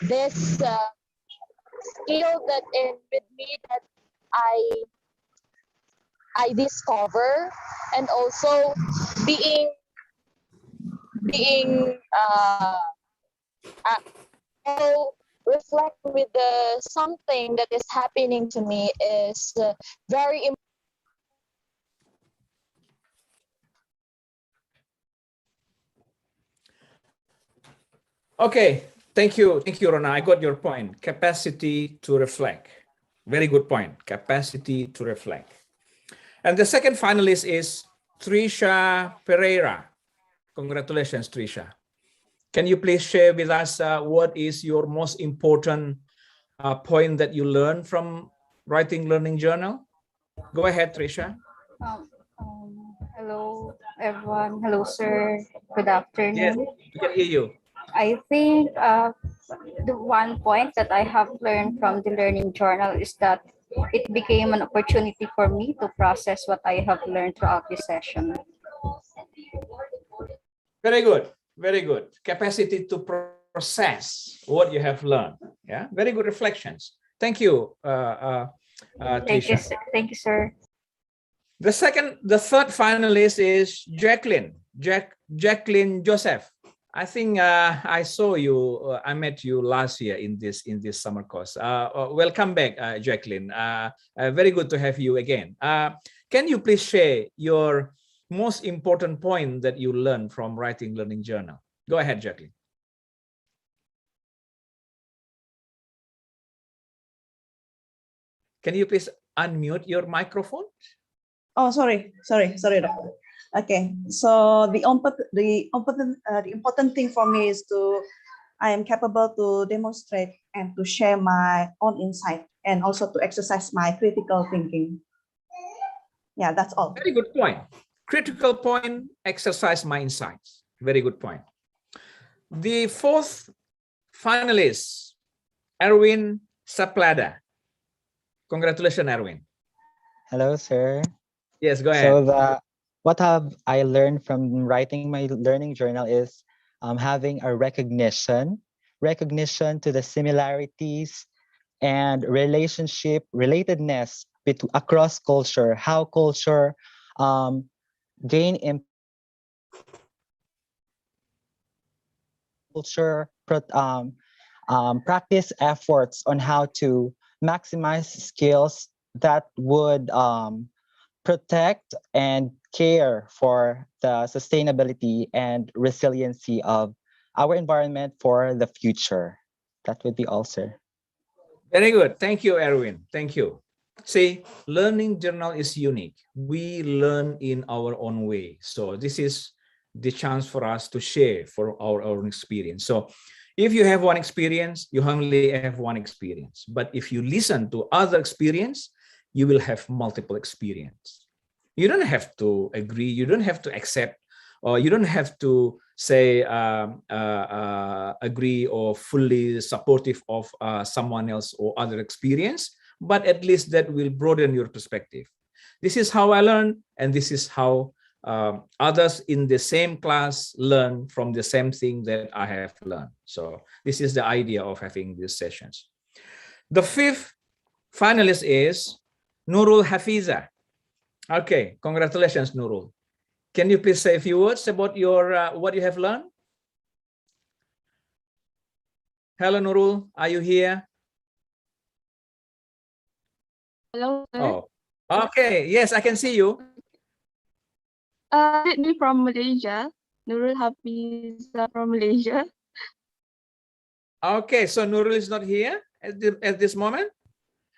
this skill that in with me that I discover, and also being so reflect with the something that is happening to me is very important. Okay, thank you, Rona. I got your point. Capacity to reflect. Very good point. Capacity to reflect. And the second finalist is Trisha Pereira. Congratulations, Trisha. Can you please share with us what is your most important point that you learned from writing learning journal? Go ahead, Trisha. Hello, everyone. Hello, sir. Good afternoon. Yes, we can hear you. I think the one point that I have learned from the learning journal is that it became an opportunity for me to process what I have learned throughout this session. Very good. Very good. Capacity to process what you have learned. Yeah, very good reflections. Thank you, Thank you, Trisha. sir. Thank you, sir. The third finalist is Jacqueline. Jacqueline Joseph. I think I saw you. I met you last year in this summer course. Welcome back, Jacqueline. Very good to have you again. Can you please share your most important point that you learned from writing learning journal? Go ahead, Jacqueline. Can you please unmute your microphone? Oh, sorry. Doctor. Okay, so the important thing for me is I am capable to demonstrate and to share my own insight and also to exercise my critical thinking. Yeah, that's all. Very good point. Critical point, exercise my insights. Very good point. The fourth finalist, Erwin Saplada. Congratulations, Erwin. Hello, sir. Yes, go ahead. So what have I learned from writing my learning journal is having a recognition to the similarities and relatedness across culture, how culture gain impact, culture practice efforts on how to maximize skills that would protect and care for the sustainability and resiliency of our environment for the future. That would be all, sir. Very good. Thank you, Erwin. Thank you. See, learning journal is unique. We learn in our own way. So this is the chance for us to share for our own experience. So if you have one experience, you only have one experience. But if you listen to other experience, you will have multiple experience. You don't have to agree. You don't have to accept, or you don't have to say agree or fully supportive of someone else or other experience, but at least that will broaden your perspective. This is how I learn, and this is how others in the same class learn from the same thing that I have learned. So this is the idea of having these sessions. The fifth finalist is Nurul Hafiza. Okay, congratulations, Nurul. Can you please say a few words about your what you have learned? Hello, Nurul. Are you here? Hello, sir. Oh, okay. Yes, I can see you. Me from Malaysia. Nurul Hafiza from Malaysia. Okay, so Nurul is not here at this moment.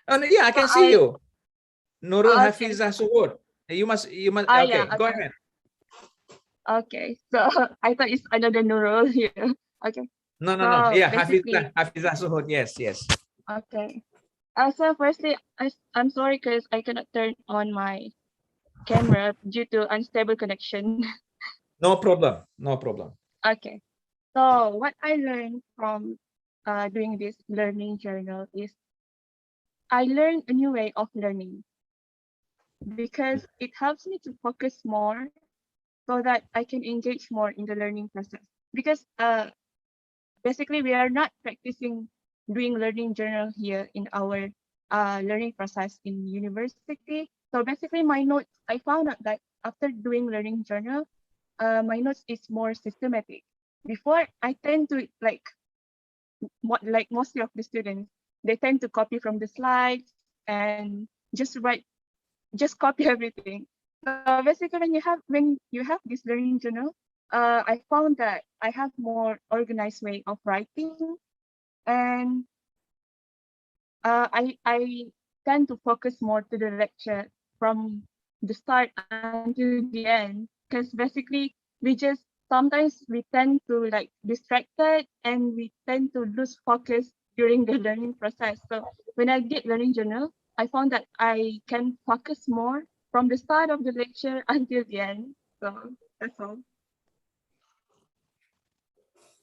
Oh, no, yeah, I can see you. Nurul Hafiza Suhud. You must. Okay, yeah, go okay. ahead. Okay, so I thought it's another Nurul here. Okay. No. So Yeah, basically, Hafiza Suhud. Yes. okay. So firstly, I'm sorry because I cannot turn on my camera due to unstable connection. No problem. No problem. Okay. So what I learned from doing this learning journal is I learned a new way of learning because it helps me to focus more so that I can engage more in the learning process. Because basically we are not practicing doing learning journal here in our learning process in university. So basically my notes, I found out that after doing learning journal, my notes is more systematic. Before I tend to like mostly of the students, they tend to copy from the slides and just copy everything. So basically when you have this learning journal, I found that I have more organized way of writing, and I tend to focus more to the lecture from the start until the end, because basically sometimes we tend to like distracted and we tend to lose focus during the learning process. So when I did learning journal, I found that I can focus more from the start of the lecture until the end. So that's all.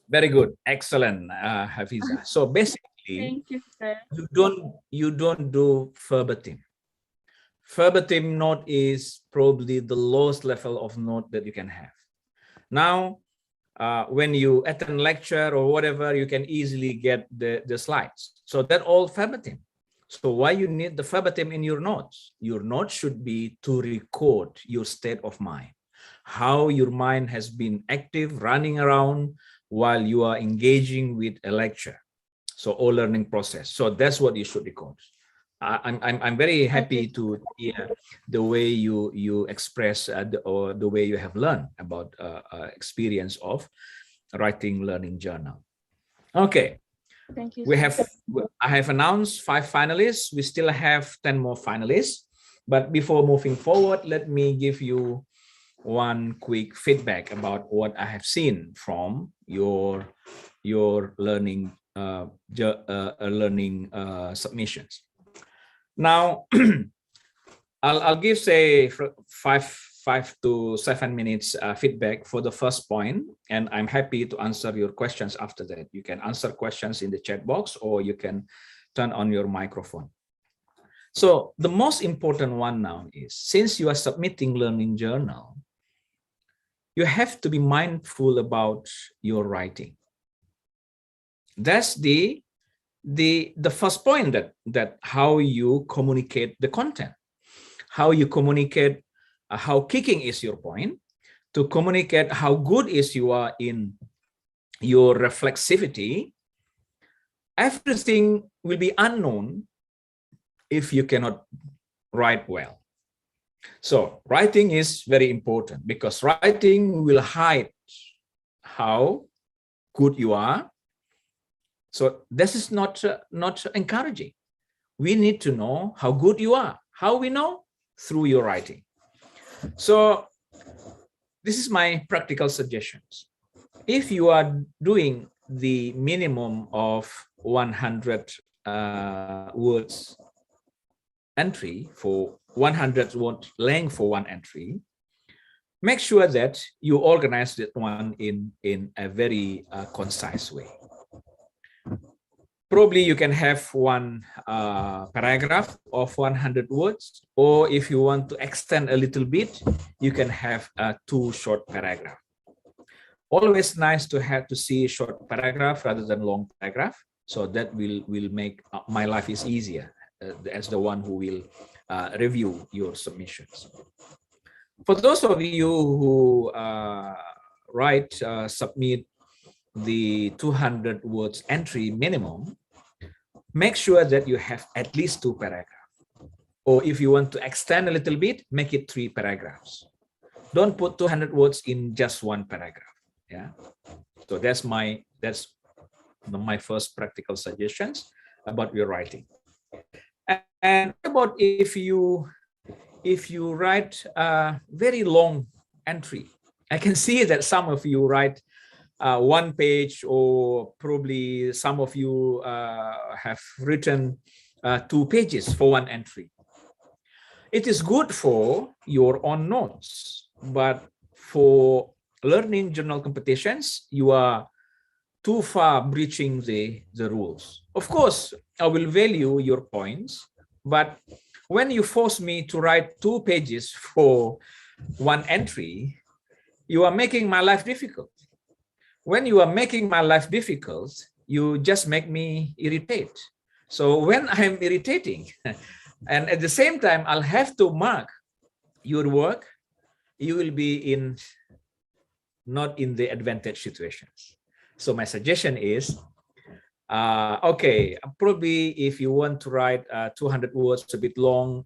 Very good, excellent, Hafiza. So basically, Thank you, sir. you don't do verbatim. Verbatim note is probably the lowest level of note that you can have. Now, when you attend lecture or whatever, you can easily get the slides. So that all verbatim. So why you need the verbatim in your notes? Your notes should be to record your state of mind, how your mind has been active, running around while you are engaging with a lecture. So all learning process. So that's what you should record. I'm very happy to hear the way you express the way you have learned about experience of writing learning journal. Okay. Thank you. I have announced 5 finalists. We still have 10 more finalists. But before moving forward, let me give you one quick feedback about what I have seen from your learning submissions. Now, I'll give say 5 to 7 minutes feedback for the first point, and I'm happy to answer your questions after that. You can answer questions in the chat box, or you can turn on your microphone. So the most important one now is, since you are submitting learning journal, you have to be mindful about your writing. That's the first point, that how you communicate the content, how you communicate how kicking is your point, to communicate how good is you are in your reflexivity. Everything will be unknown if you cannot write well. So writing is very important, because writing will hide how good you are. So this is not encouraging. We need to know how good you are. How we know? Through your writing. So this is my practical suggestions. If you are doing the minimum of 100 words entry for 100 word length for one entry, make sure that you organize that one in a very concise way. Probably you can have one paragraph of 100 words, or if you want to extend a little bit, you can have 2 short paragraphs. Always nice to have to see a short paragraph rather than long paragraph. So that will make my life is easier as the one who will review your submissions. For those of you who submit the 200 words entry minimum, make sure that you have at least 2 paragraphs. Or if you want to extend a little bit, make it 3 paragraphs. Don't put 200 words in just 1 paragraph. Yeah. So that's my first practical suggestions about your writing. And what about if you write a very long entry? I can see that some of you write 1 page, or probably some of you have written 2 pages for 1 entry. It is good for your own notes, but for learning journal competitions, you are too far breaching the rules. Of course, I will value your points, but when you force me to write 2 pages for 1 entry, you are making my life difficult. when you are making my life difficult, you just make me irritate. So when I'm irritating, and at the same time, I'll have to mark your work, you will be not in the advantage situations. So my suggestion is, okay, probably if you want to write 200 words a bit long,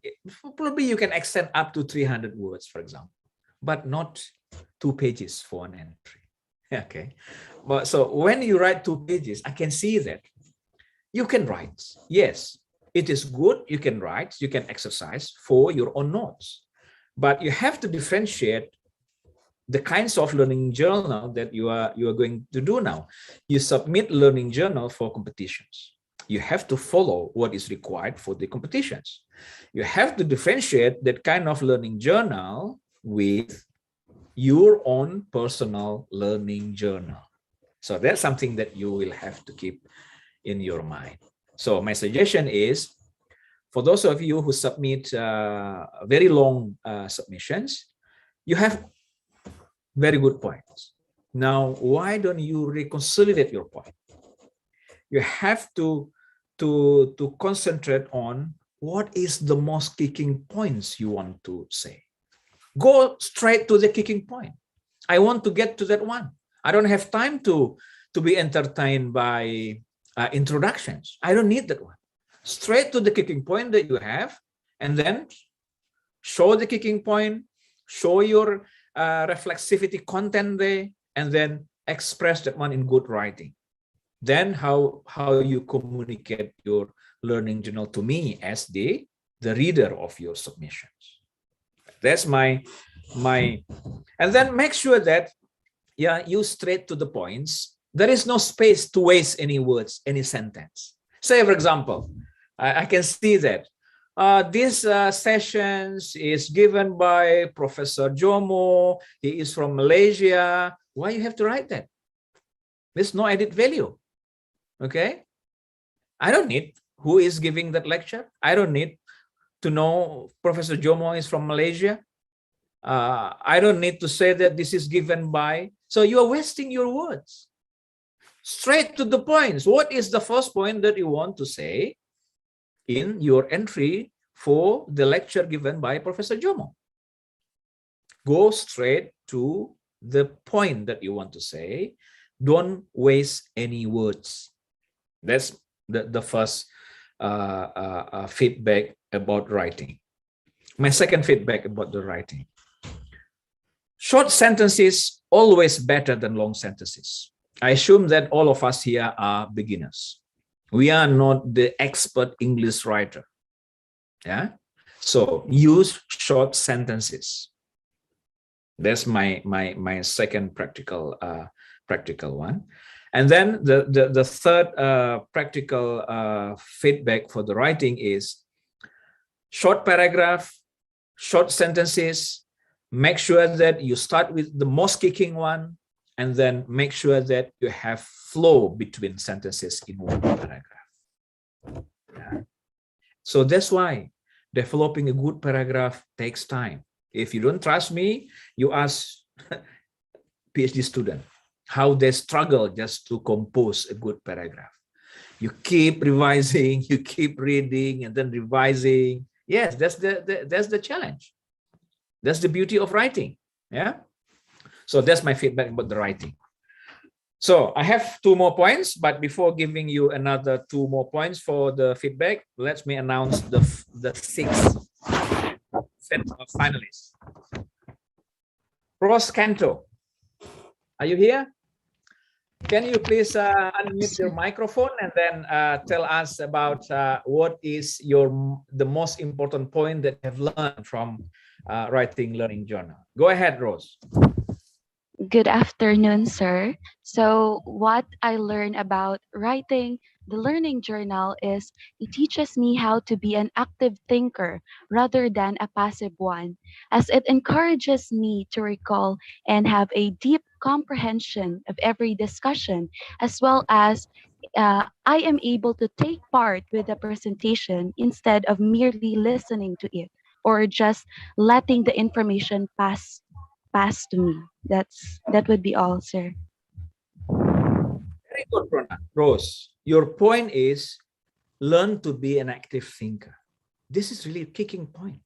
probably you can extend up to 300 words, for example, but not 2 pages for an entry. Okay, but so when you write 2 pages, I can see that you can write. Yes, it is good. You can write, you can exercise for your own notes, but you have to differentiate the kinds of learning journal that you are going to do now. You submit learning journal for competitions. You have to follow what is required for the competitions. You have to differentiate that kind of learning journal with your own personal learning journal. So that's something that you will have to keep in your mind. So my suggestion is, for those of you who submit very long submissions, you have very good points. Now, why don't you reconsolidate your point? You have to concentrate on what is the most kicking points you want to say. Go straight to the kicking point. I want to get to that one. I don't have time to be entertained by introductions. I don't need that one. Straight to the kicking point that you have, and then show the kicking point, show your reflexivity content there, and then express that one in good writing. Then how you communicate your learning journal to me as the reader of your submissions. That's my and then make sure that you straight to the points. There is no space to waste any words, any sentence. Say, for example, I can see that this sessions is given by Professor Jomo. He is from Malaysia. Why you have to write that? There's no added value. Okay, I don't need who is giving that lecture. I don't need to know Professor Jomo is from Malaysia. I don't need to say that this is given by. So you are wasting your words. Straight to the points. What is the first point that you want to say in your entry for the lecture given by Professor Jomo? Go straight to the point that you want to say. Don't waste any words. That's the first feedback about writing. My second feedback about the writing. Short sentences always better than long sentences. I assume that all of us here are beginners. We are not the expert English writer. Yeah. So use short sentences. That's my second practical one. And then the third practical feedback for the writing is short paragraph, short sentences. Make sure that you start with the most kicking one, and then make sure that you have flow between sentences in one paragraph. Yeah. So that's why developing a good paragraph takes time. If you don't trust me, you ask PhD student how they struggle just to compose a good paragraph. You keep revising, you keep reading, and then revising. Yes, that's the challenge. That's the beauty of writing. Yeah. So that's my feedback about the writing. So I have 2 more points, but before giving you another 2 more points for the feedback, let me announce the 6th set of finalists. Rose Canto, are you here? Can you please unmute your microphone and then tell us about what is the most important point that you have learned from writing learning journal? Go ahead, Rose. Good afternoon, sir. So what I learned about writing the learning journal is it teaches me how to be an active thinker rather than a passive one, as it encourages me to recall and have a deep comprehension of every discussion, as well as I am able to take part with the presentation instead of merely listening to it or just letting the information pass to me. That would be all, sir. Very good, Rose. Your point is learn to be an active thinker. This is really a kicking point,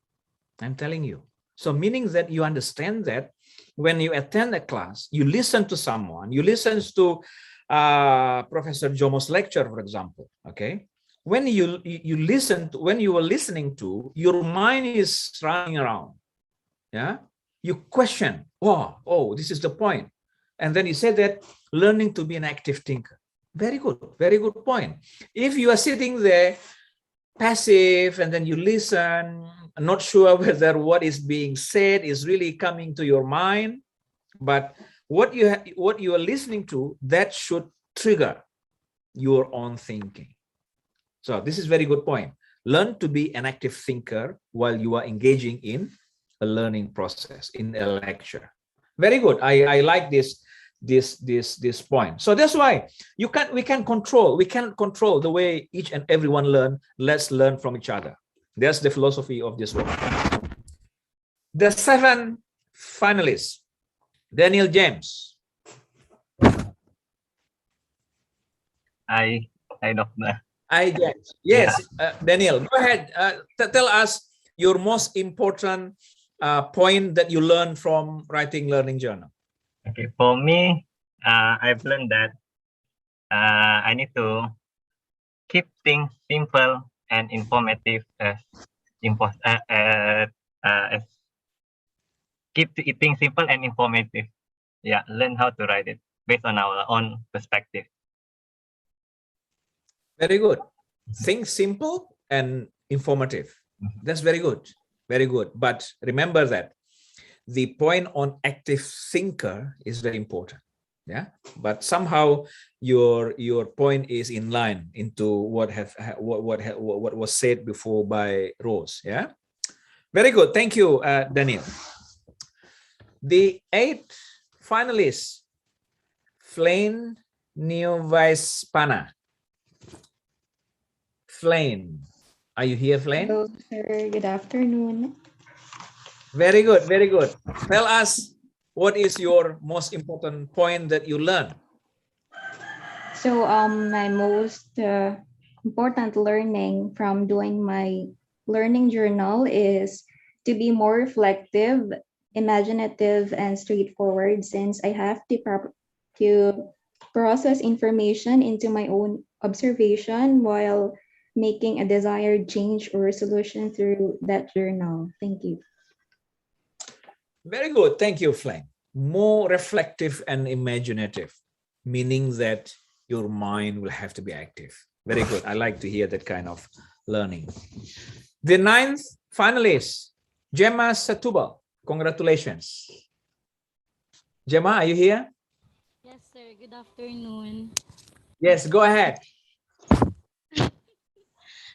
I'm telling you. So meaning that you understand that when you attend a class, you listen to someone, you listen to Professor Jomo's lecture, for example, okay? When you listen to, when you are listening to, your mind is running around, yeah? You question, oh, this is the point. And then you say that learning to be an active thinker. Very good point. If you are sitting there passive and then you listen, not sure whether what is being said is really coming to your mind, but what you are listening to, that should trigger your own thinking. So this is very good point. Learn to be an active thinker while you are engaging in a learning process, in a lecture. Very good. I like this point. So that's why we can control the way each and everyone learn. Let's learn from each other. That's the philosophy of this work. The 7 finalists. Daniel James. I don't know. James. Yes, yeah. Daniel, go ahead. Tell us your most important point that you learned from writing learning journal. Okay, for me, I've learned that I need to keep things simple and informative as keep things simple and informative. Yeah, learn how to write it based on our own perspective. Very good. Think simple and informative. That's very good. Very good. But remember that the point on active thinker is very important. Yeah. But somehow your point is in line into what was said before by Rose. Yeah. Very good. Thank you, Daniel. The 8th finalists, Flane Neovispana. Flane, are you here, Flane? Hello, sir. Good afternoon. Very good, very good. Tell us, what is your most important point that you learned? So, my most important learning from doing my learning journal is to be more reflective, imaginative, and straightforward, since I have to process information into my own observation while making a desired change or solution through that journal. Thank you. Very good. Thank you, Flame. More reflective and imaginative, meaning that your mind will have to be active. Very good. I like to hear that kind of learning. The 9th finalist, Gemma Satubal. Congratulations. Gemma, are you here? Yes, sir. Good afternoon. Yes, go ahead.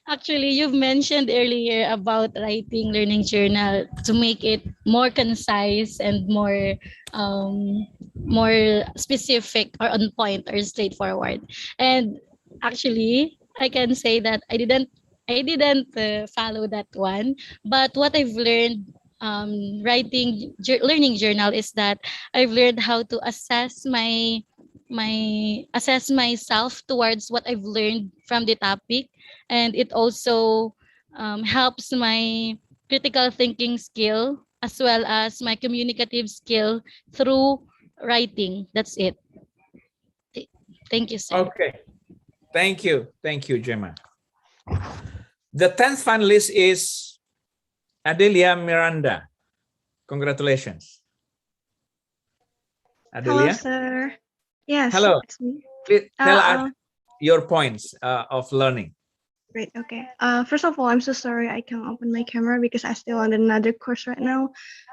Actually, you've mentioned earlier about writing learning journal to make it more concise and more specific or on point or straightforward. And actually, I can say that I didn't follow that one. But what I've learned writing learning journal is that I've learned how to assess assess myself towards what I've learned from the topic, and it also helps my critical thinking skill as well as my communicative skill through writing. That's it. Thank you, sir. Okay. Thank you, Gemma. The 10th finalist is Adelia Miranda. Congratulations. Adelia. Hello, sir. Yes. Hello. It's me. Please tell us your points of learning. Great. Okay. First of all, I'm so sorry I can't open my camera because I'm still on another course right now.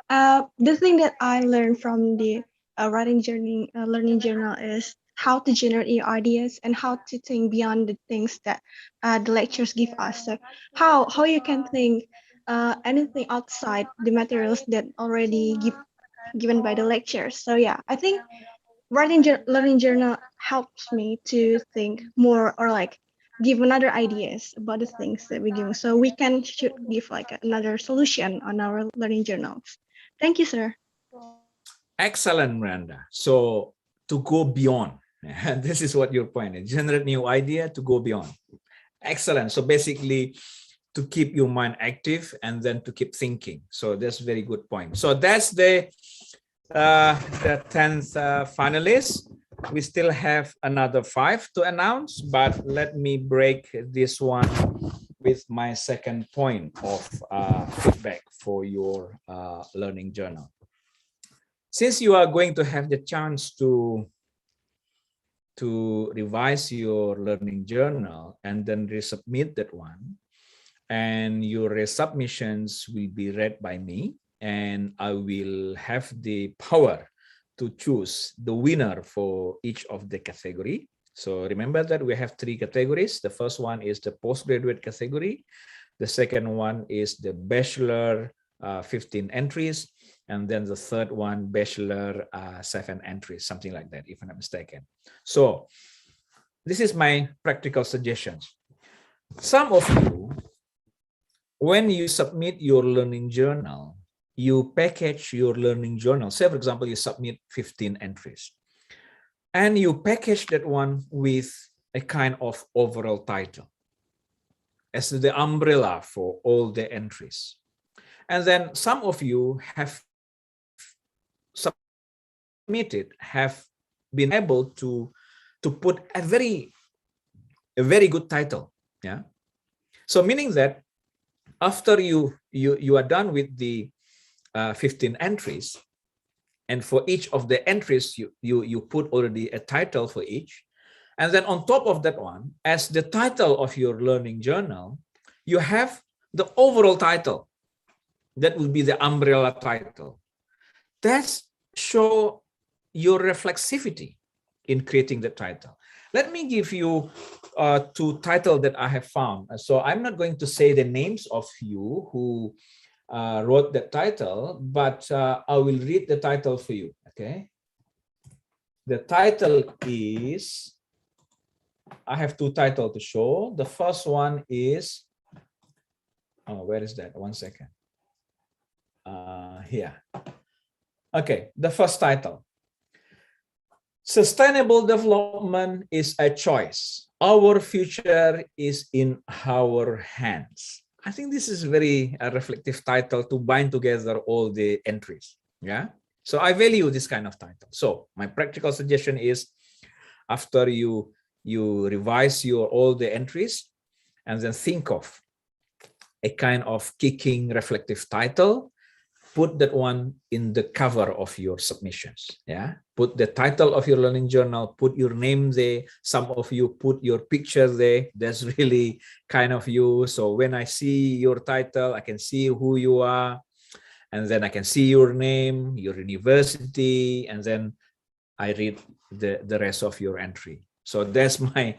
The thing that I learned from the writing journey, learning journal is how to generate your ideas and how to think beyond the things that the lectures give us. So how you can think anything outside the materials that already given by the lectures. So yeah, I think writing learning journal helps me to think more or like give another ideas about the things that we give, so we should give like another solution on our learning journals. Thank you, sir. Excellent, Miranda. So to go beyond, And this is what your point is. Generate new idea to go beyond. Excellent. So basically, to keep your mind active and then to keep thinking. So that's a very good point. So that's the 10th finalist. We still have another 5 to announce, but let me break this one with my second point of feedback for your learning journal. Since you are going to have the chance to revise your learning journal and then resubmit that one, and your resubmissions will be read by me, and I will have the power to choose the winner for each of the category. So remember that we have 3 categories. The first one is the postgraduate category. The second one is the bachelor, 15 entries. And then the third one, bachelor, 7 entries, something like that, if I'm not mistaken. So this is my practical suggestions. Some of you, when you submit your learning journal, you package your learning journal. Say, for example, you submit 15 entries. And you package that one with a kind of overall title as the umbrella for all the entries. And then some of you have submitted, have been able to put a very good title. Yeah. So meaning that after you are done with the 15 entries, and for each of the entries, you put already a title for each. And then on top of that one, as the title of your learning journal, you have the overall title. That will be the umbrella title. That's show your reflexivity in creating the title. Let me give you 2 titles that I have found. So I'm not going to say the names of you who wrote that title, but I will read the title for you. Okay. The title is, I have 2 titles to show. The first one is, oh, where is that? One second. Here. Okay, the first title. Sustainable development is a choice. Our future is in our hands. I think this is very reflective title to bind together all the entries. Yeah. So I value this kind of title. So my practical suggestion is, after you revise all the entries, and then think of a kind of kicking reflective title, put that one in the cover of your submissions. Yeah, put the title of your learning journal, put your name there. Some of you put your picture there. That's really kind of you. So when I see your title, I can see who you are, and then I can see your name, your university, and then I read the rest of your entry. So that's my,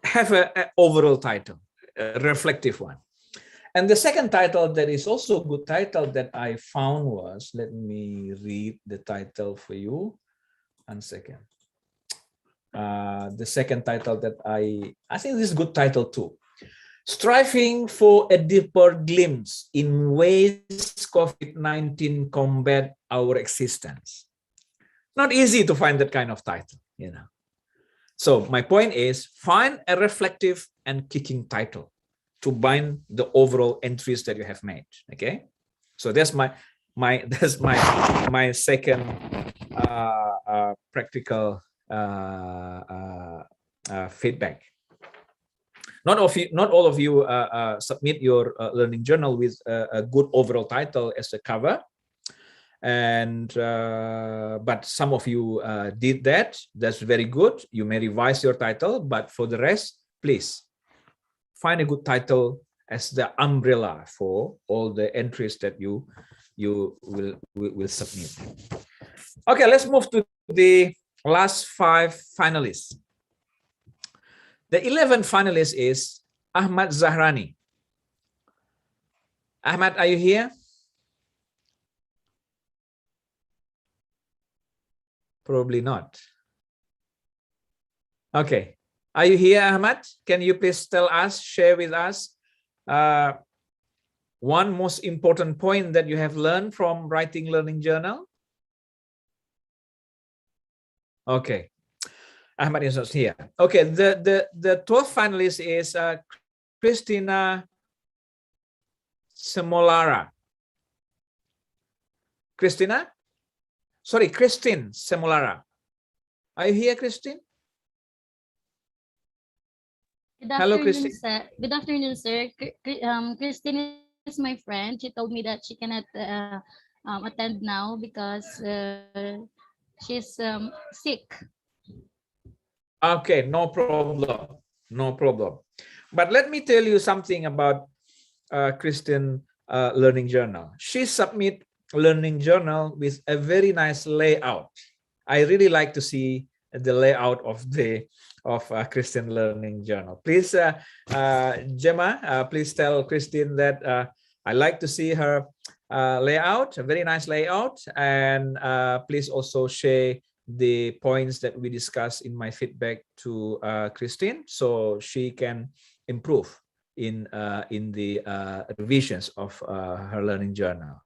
have a overall title, a reflective one. And the second title that is also a good title that I found was, let me read the title for you. 1 second. The second title that I think this is a good title too. Striving for a deeper glimpse in ways COVID-19 combat our existence. Not easy to find that kind of title, you know. So my point is, find a reflective and kicking title to bind the overall entries that you have made. Okay, so that's my second practical feedback. Not all of you submit your learning journal with a good overall title as a cover, and but some of you did that. That's very good. You may revise your title, but for the rest, please find a good title as the umbrella for all the entries that you will submit. Okay, let's move to the last 5 finalists. The 11th finalist is Ahmad Zahrani. Ahmad, are you here? Probably not. Okay. Are you here, Ahmad? Can you please tell us, share with us one most important point that you have learned from writing learning journal? Okay. Ahmad is not here. Okay, the 12th finalist is Christina Semolara. Christina? Sorry, Christine Semolara. Are you here, Christine? Good Hello, afternoon, Christine. sir. Good afternoon, sir. Christine is my friend. She told me that she cannot attend now because she's sick. Okay, no problem. No problem. But let me tell you something about Christian Learning Journal. She submit Learning Journal with a very nice layout. I really like to see the layout of the Christian Learning Journal. Please, Gemma, please tell Christine that I like to see her layout, a very nice layout, and please also share the points that we discussed in my feedback to Christine, so she can improve in the revisions of her learning journal.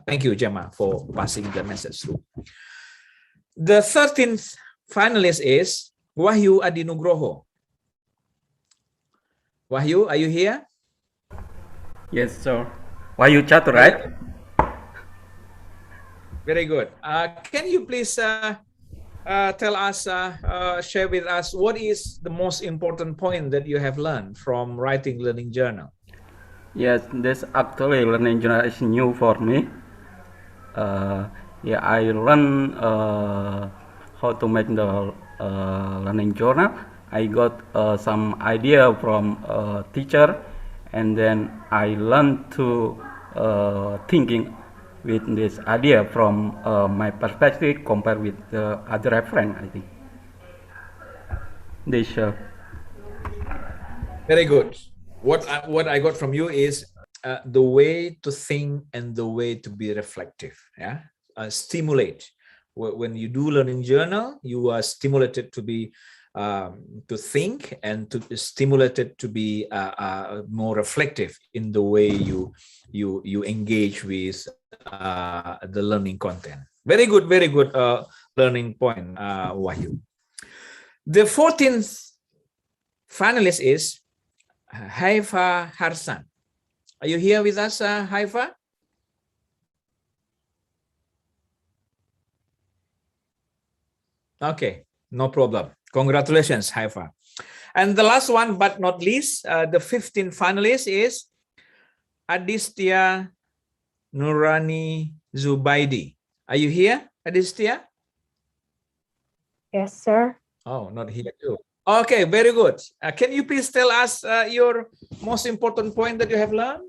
Thank you, Gemma, for passing the message through. The 13th finalist is Wahyu Adinugroho. Wahyu, are you here? Yes, sir. Wahyu Chatur, right? Very good. Can you please tell us, share with us, what is the most important point that you have learned from writing learning journal? Yes, this actually learning journal is new for me. Yeah, I learned how to make the learning journal. I got some idea from a teacher, and then I learned to thinking with this idea from my perspective compared with the other reference, I think. This Very good. What I got from you is the way to think and the way to be reflective. Yeah, stimulate. When you do learning journal, you are stimulated to be to think and to stimulated to be more reflective in the way you engage with the learning content. Very good learning point, Wahyu. The 14th finalist is Haifa Harsan. Are you here with us, Haifa? Okay, no problem. Congratulations, Haifa. And the last one, but not least, the 15th finalist is Adistya Nurani Zubaidi. Are you here, Adistya? Yes, sir. Oh, not here too. Okay, very good. Can you please tell us your most important point that you have learned?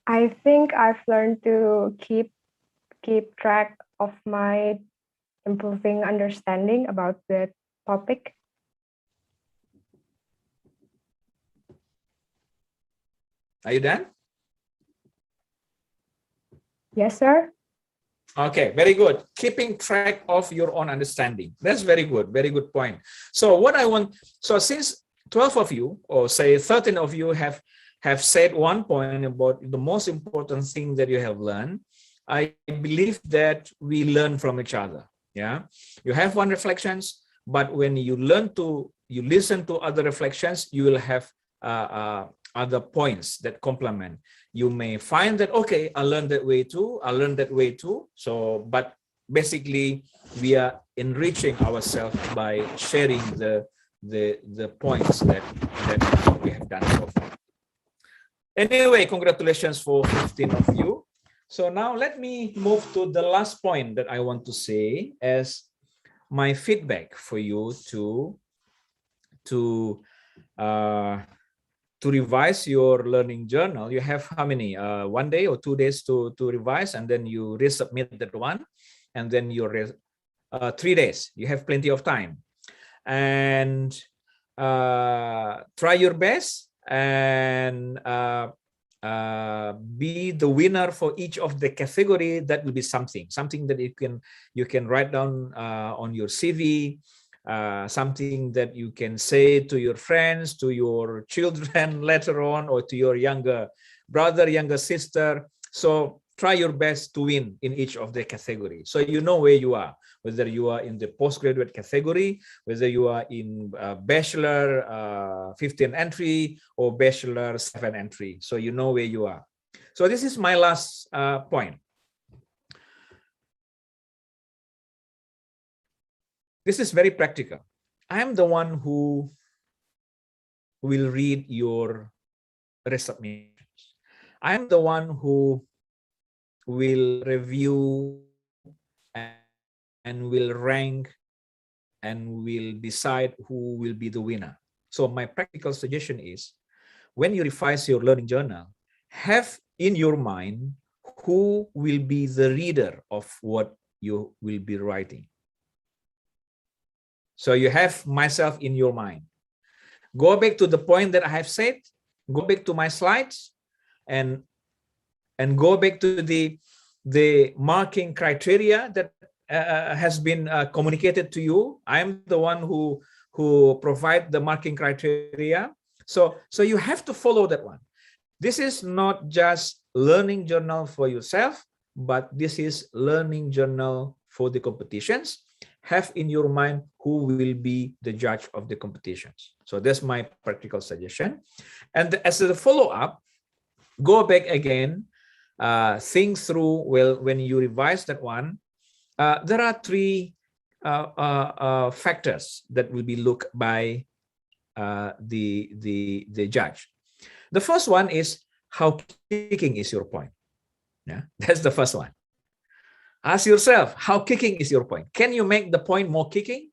I think I've learned to keep track of my improving understanding about the topic. Are you done? Yes, sir. Okay, very good. Keeping track of your own understanding. That's very good. Very good point. So what I want, so since 12 of you, or say 13 of you have said one point about the most important thing that you have learned, I believe that we learn from each other. Yeah, you have one reflections, but when you listen to other reflections, you will have other points that complement. You may find that, okay, I learned that way too, I learned that way too. So, but basically we are enriching ourselves by sharing the points that we have done so far. Anyway, congratulations for 15 of you. So now let me move to the last point that I want to say as my feedback for you to revise your learning journal. You have how many? 1 day or 2 days to revise, and then you resubmit that one, and then you 3 days. You have plenty of time, and try your best and be the winner for each of the category. That will be something that you can write down on your CV. Something that you can say to your friends, to your children later on, or to your younger brother, younger sister. So try your best to win in each of the category. So you know where you are, whether you are in the postgraduate category, whether you are in bachelor 15 entry or bachelor 7 entry. So you know where you are. So this is my last point. This is very practical. I'm the one who will read your resubmissions. I'm the one who will review and will rank and will decide who will be the winner. So my practical suggestion is, when you revise your learning journal, have in your mind who will be the reader of what you will be writing. So you have myself in your mind. Go back to the point that I have said, go back to my slides, and go back to the marking criteria that has been communicated to you. I'm the one who provide the marking criteria. So you have to follow that one. This is not just learning journal for yourself, but this is learning journal for the competitions. Have in your mind who will be the judge of the competitions. So that's my practical suggestion. And as a follow-up, go back again, think through, well, when you revise that one, there are three factors that will be looked by the judge. The first one is how kicking is your point. Yeah, that's the first one. Ask yourself, how kicking is your point? Can you make the point more kicking?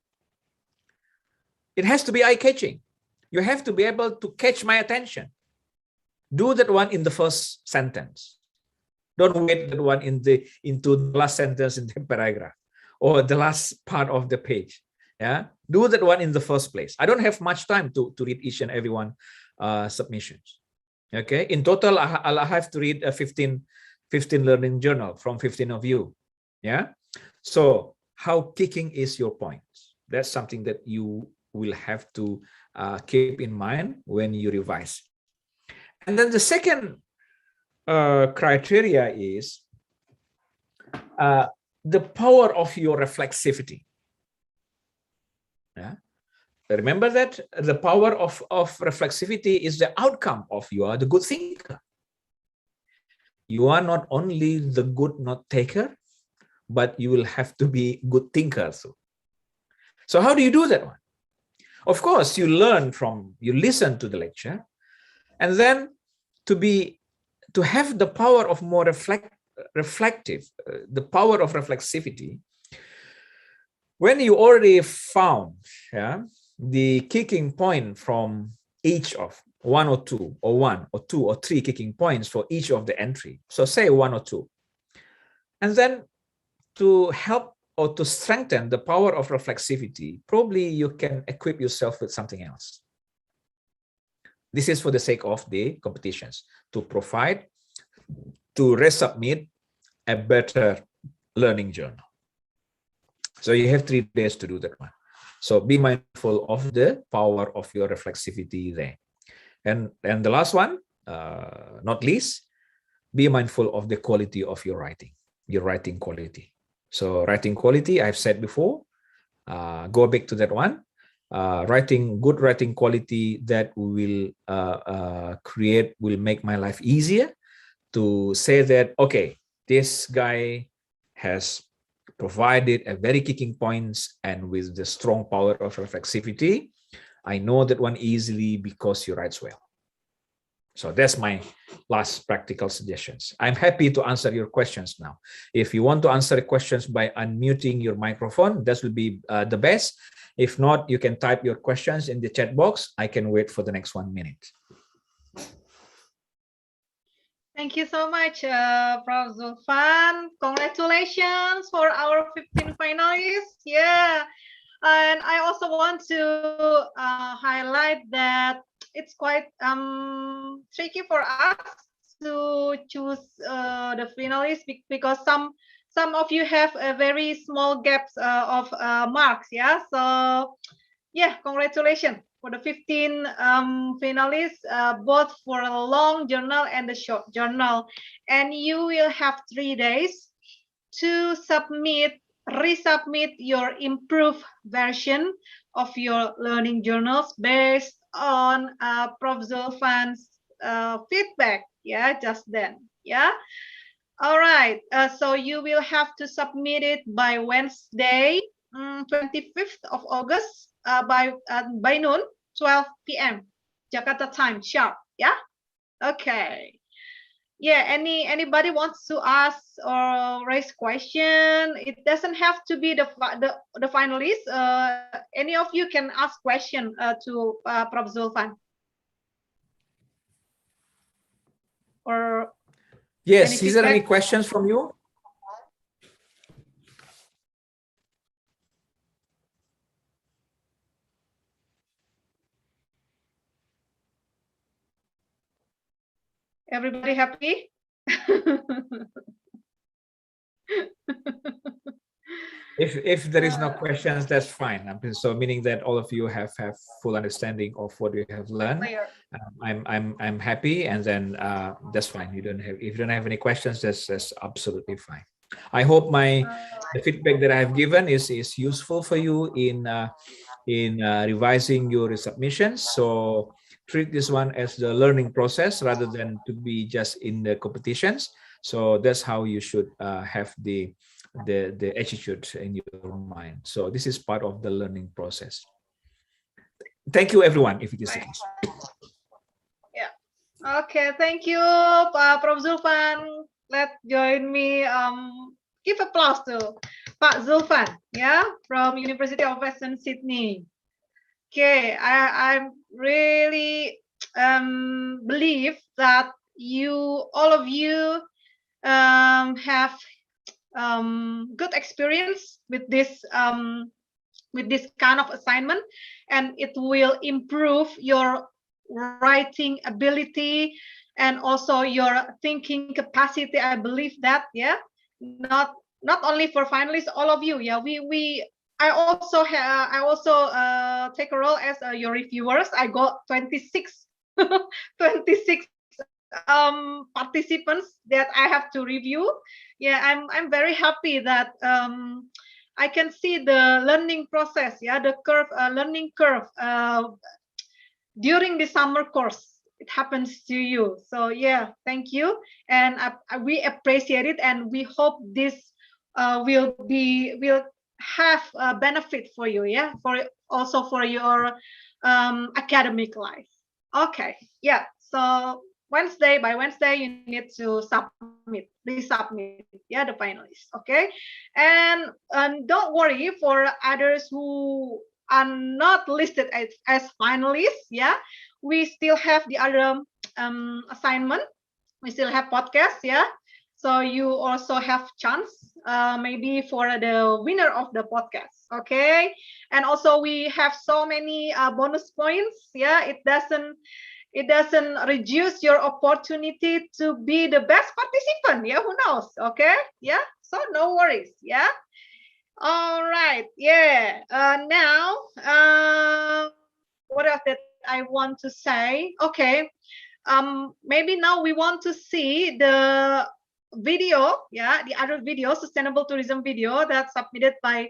It has to be eye-catching. You have to be able to catch my attention. Do that one in the first sentence. Don't wait that one into the last sentence in the paragraph or the last part of the page. Yeah, do that one in the first place. I don't have much time to read each and every one submissions. Okay, in total, I'll have to read 15 learning journal from 15 of you. Yeah, so how kicking is your point? That's something that you will have to keep in mind when you revise. And then the second criteria is the power of your reflexivity. Yeah. Remember that the power of reflexivity is the outcome of you are the good thinker. You are not only the good note taker, but you will have to be good thinker. So how do you do that one? Of course, you learn from, you listen to the lecture, and then to have the power of more reflective, the power of reflexivity. When you already found the kicking point from each of 1 or 2 or 1 or 2 or 3 kicking points for each of the entry, so say 1 or 2, and then to help or to strengthen the power of reflexivity, probably you can equip yourself with something else. This is for the sake of the competitions, to provide, to resubmit a better learning journal. So you have 3 days to do that one. So be mindful of the power of your reflexivity there. And the last one, not least, be mindful of the quality of your writing quality. So writing quality, I've said before, go back to that one. Good writing quality that will will make my life easier, to say that, okay, this guy has provided a very kicking points and with the strong power of reflexivity. I know that one easily because he writes well. So that's my last practical suggestions. I'm happy to answer your questions now. If you want to answer questions by unmuting your microphone, that will be the best. If not, you can type your questions in the chat box. I can wait for the next 1 minute. Thank you so much, Prof. Zulfan. Congratulations for our 15 finalists. Yeah, and I also want to highlight that it's quite tricky for us to choose the finalists because some of you have a very small gaps of marks. Yeah, so yeah, congratulations for the 15 finalists, both for a long journal and the short journal. And you will have 3 days to resubmit your improved version of your learning journals based on Prof. Zulfan's feedback. Yeah, just then. Yeah. All right. So you will have to submit it by Wednesday, 25th of August, by noon, 12 p.m. Jakarta time sharp. Yeah. Okay. Yeah. Anybody wants to ask or raise question? It doesn't have to be the finalists. Any of you can ask question to Prof. Zulfan. Or yes, is there any questions from you? Everybody happy? If there is no questions, that's fine. So meaning that all of you have full understanding of what you have learned. I'm happy, and then that's fine. If you don't have any questions, that's absolutely fine. I hope the feedback that I have given is useful for you in revising your submissions. So treat this one as the learning process rather than to be just in the competitions. So that's how you should have the attitude in your mind. So this is part of the learning process. Thank you, everyone, if it is the case. Yeah. Okay, thank you, Prof. Zulfan. Let's join me. Give applause to Pak Zulfan, yeah, from University of Western Sydney. Okay, I really believe that all of you have good experience with this kind of assignment, and it will improve your writing ability and also your thinking capacity. I believe that, yeah, not only for finalists, all of you. Yeah, I also take a role as your reviewers. I got 26 participants that I have to review. Yeah, I'm very happy that I can see the learning process. Yeah, the learning curve during the summer course. It happens to you. So yeah, thank you, and we appreciate it, and we hope this will have a benefit for you. Yeah, also for your academic life. Okay, yeah. So by Wednesday, you need to resubmit, yeah, the finalists. Okay, and don't worry for others who are not listed as finalists. Yeah, we still have the other assignment. We still have podcasts. Yeah, so you also have chance maybe for the winner of the podcast. Okay, and also we have so many bonus points. Yeah, it doesn't reduce your opportunity to be the best participant. Yeah, who knows? Okay, yeah, so no worries. Yeah, all right. Yeah, now what else that I want to say? Okay, maybe now we want to see the video. Yeah, the other video, sustainable tourism video that's submitted by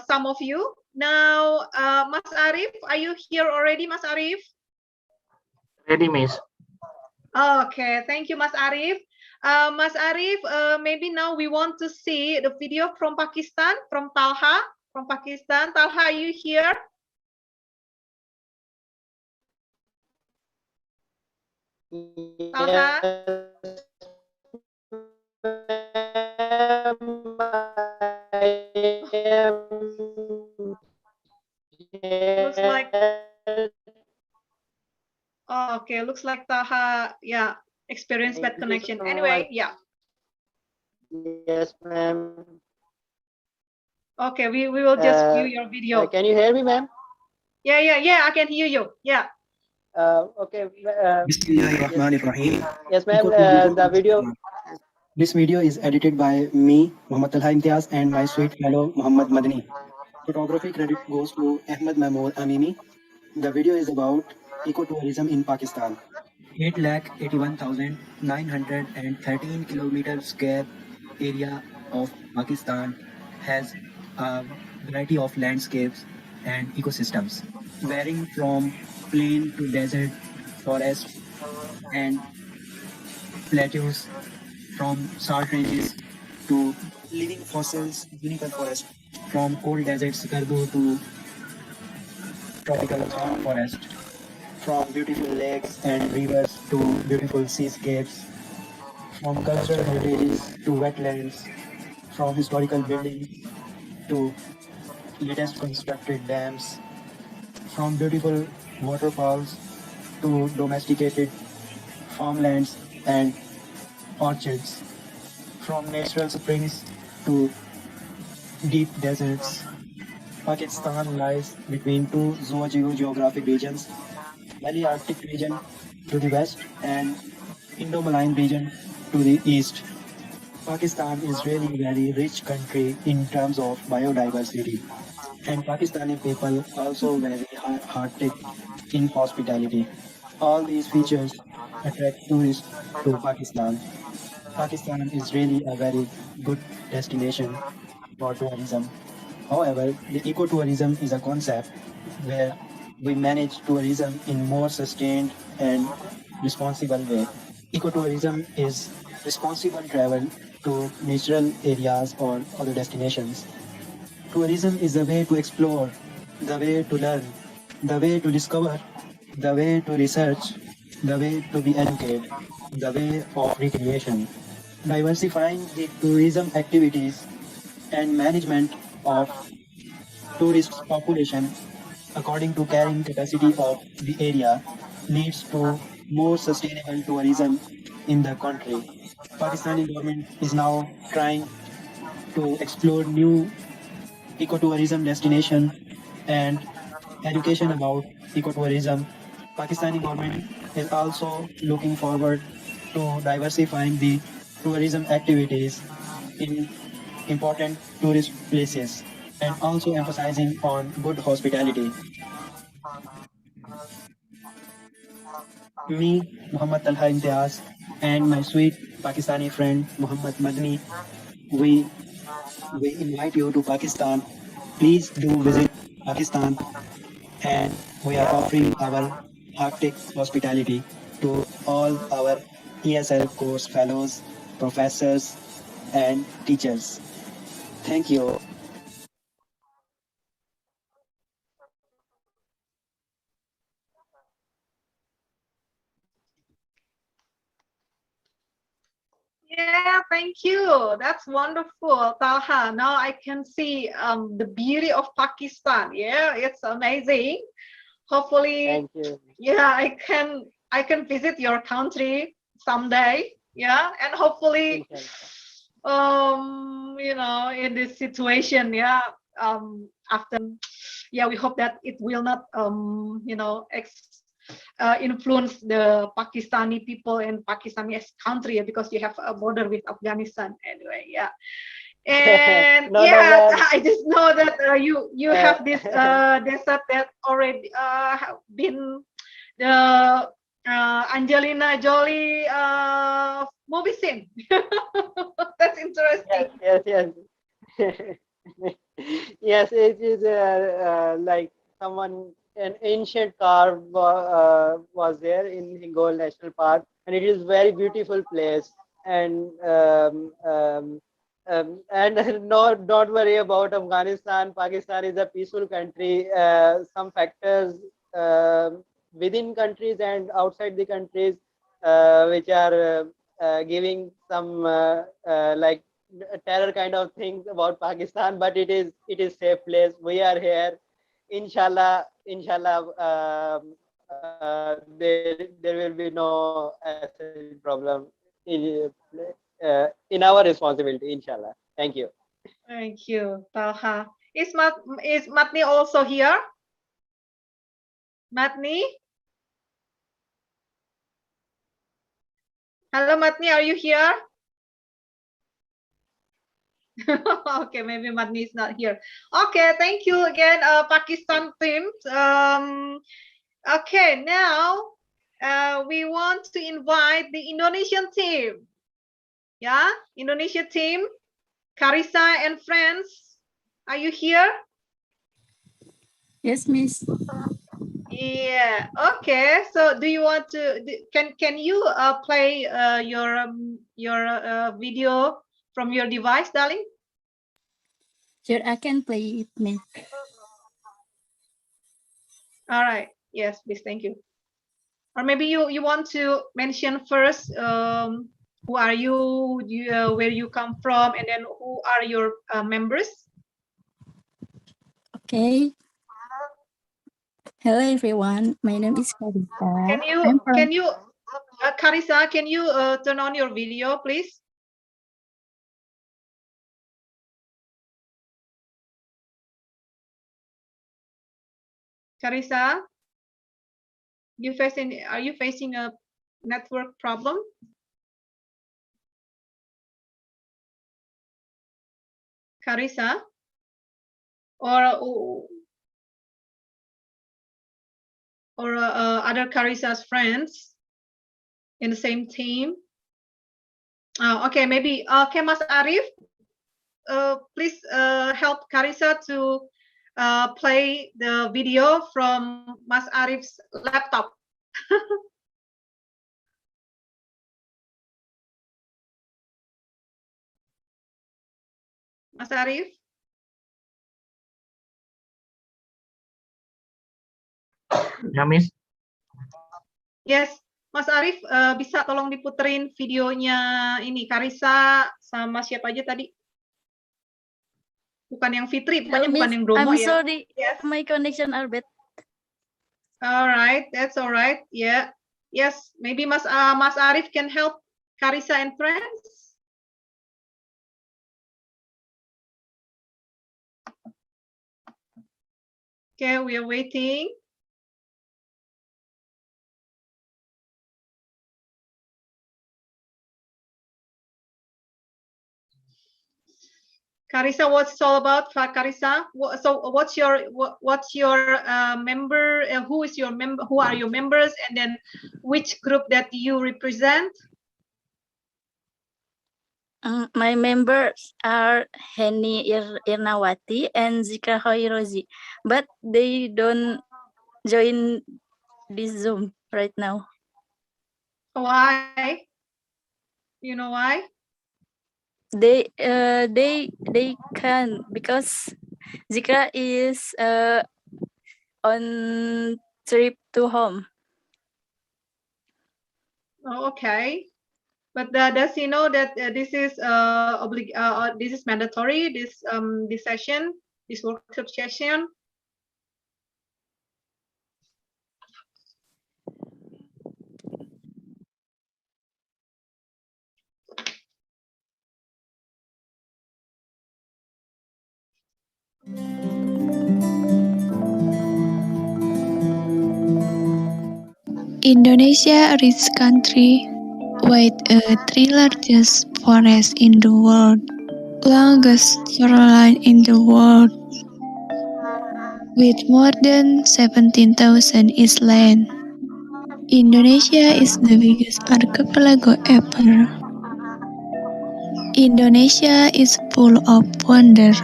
some of you. Now, Mas Arif, are you here already, Mas Arif? Ready, Miss. Okay, thank you, Mas Arif. Mas Arif, maybe now we want to see the video from Pakistan, from Talha, from Pakistan. Talha, are you here? Talha? Looks like okay, looks like Taha, yeah, experienced bad connection. Anyway, yeah. Yes, ma'am. Okay, we will just view your video. Can you hear me, ma'am? Yeah, I can hear you. Yeah. Okay. Bismillahirrahmanirrahim. Yes, ma'am. The video. This video is edited by me, Muhammad Talha Imtiaz, and my sweet fellow Muhammad Madani. Photography credit goes to Ahmed Mahmood Amimi. The video is about ecotourism in Pakistan. 8,81,913 kilometers square area of Pakistan has a variety of landscapes and ecosystems, varying from plain to desert, forest, and plateaus, from salt ranges to living fossils, juniper forest, from cold desert Sikardu to tropical thorn forest, from beautiful lakes and rivers to beautiful seascapes, from cultural heritages to wetlands, from historical buildings to latest constructed dams, from beautiful waterfalls to domesticated farmlands and orchards, from natural springs to deep deserts. Pakistan lies between two zoogeo-geographic regions, Valley Arctic region to the west and Indo-Malayan region to the east. Pakistan is really a very rich country in terms of biodiversity, and Pakistani people also very hearted in hospitality. All these features attract tourists to Pakistan. Pakistan is really a very good destination for tourism. However, the ecotourism is a concept where we manage tourism in more sustained and responsible way. Ecotourism is responsible travel to natural areas or other destinations. Tourism is the way to explore, the way to learn, the way to discover, the way to research, the way to be educated, the way of recreation. Diversifying the tourism activities and management of tourist population according to carrying capacity of the area leads to more sustainable tourism in the country. Pakistani government is now trying to explore new ecotourism destination and education about ecotourism. Pakistani government is also looking forward to diversifying the tourism activities in important tourist places and also emphasizing on good hospitality. Me, Muhammad Talha Imtiaz, and my sweet Pakistani friend Muhammad Madni, we we invite you to Pakistan. Please do visit Pakistan, and we are offering our Arctic hospitality to all our ESL course fellows, professors, and teachers. Thank you. Yeah, thank you. That's wonderful, Talha. Now I can see the beauty of Pakistan. Yeah, it's amazing. Hopefully, Thank you. yeah, I can visit your country someday. Yeah, and hopefully, you know, in this situation, yeah, after, yeah, we hope that it will not, you know, influence the Pakistani people and Pakistani as country, because you have a border with Afghanistan anyway. Yeah. And No, yeah, ma'am. I just know that you have this desert that already have been the Angelina Jolie movie scene. That's interesting. Yes, yes. Yes, it is like someone, an ancient car was there in Hingol National Park, and it is very beautiful place. And no, don't worry about Afghanistan. Pakistan is a peaceful country. Some factors within countries and outside the countries which are giving some like terror kind of things about Pakistan, but it is safe place. We are here, inshallah. There will be no acid problem in our responsibility, inshallah. Thank you. Thank you, Talha. Is Matni also here? Matni? Hello, Matni, are you here? Okay, maybe Madni is not here. Okay, thank you again, Pakistan team. Okay, now we want to invite the Indonesian team. Yeah, Indonesia team, Carissa and friends, are you here? Yes, Miss. Yeah. Okay. So, do you want to? Can you play your video from your device, darling? Sure, I can play it, Miss. All right. Yes, please. Thank you. Or maybe you want to mention first who are you, where you come from, and then who are your members? Okay. Hello, everyone. My name is Carissa. I'm from. Carissa, can you turn on your video, please? Carissa, are you facing a network problem? Carissa, or other Carissa's friends in the same team? Okay, maybe. Okay, Mas Arif, please help Carissa to play the video from Mas Arif's laptop. Mas Arif? Ya, Miss. Yes, Mas Arif bisa tolong diputerin videonya ini Carissa sama siapa aja tadi? Bukan yang Fitri, pokoknya bukan yang Bromo I'm ya. sorry, my connection are bad. All right, that's all right. Yeah, yes, maybe Mas Arif can help Carissa and friends. Okay, we are waiting. Carissa, what's it all about, Carissa? So, what's your member? Who is your member? Who are your members? And then, which group that you represent? My members are Heni Irnawati and Zika Hoirozi, but they don't join this Zoom right now. Why? You know why? They can because Zika is on trip to home. Oh, okay. But does he know that this is this is mandatory? This session, this workshop session. Indonesia, a rich country with a three largest forests in the world, longest shoreline in the world, with more than 17,000 islands. Indonesia is the biggest archipelago ever. Indonesia is full of wonder,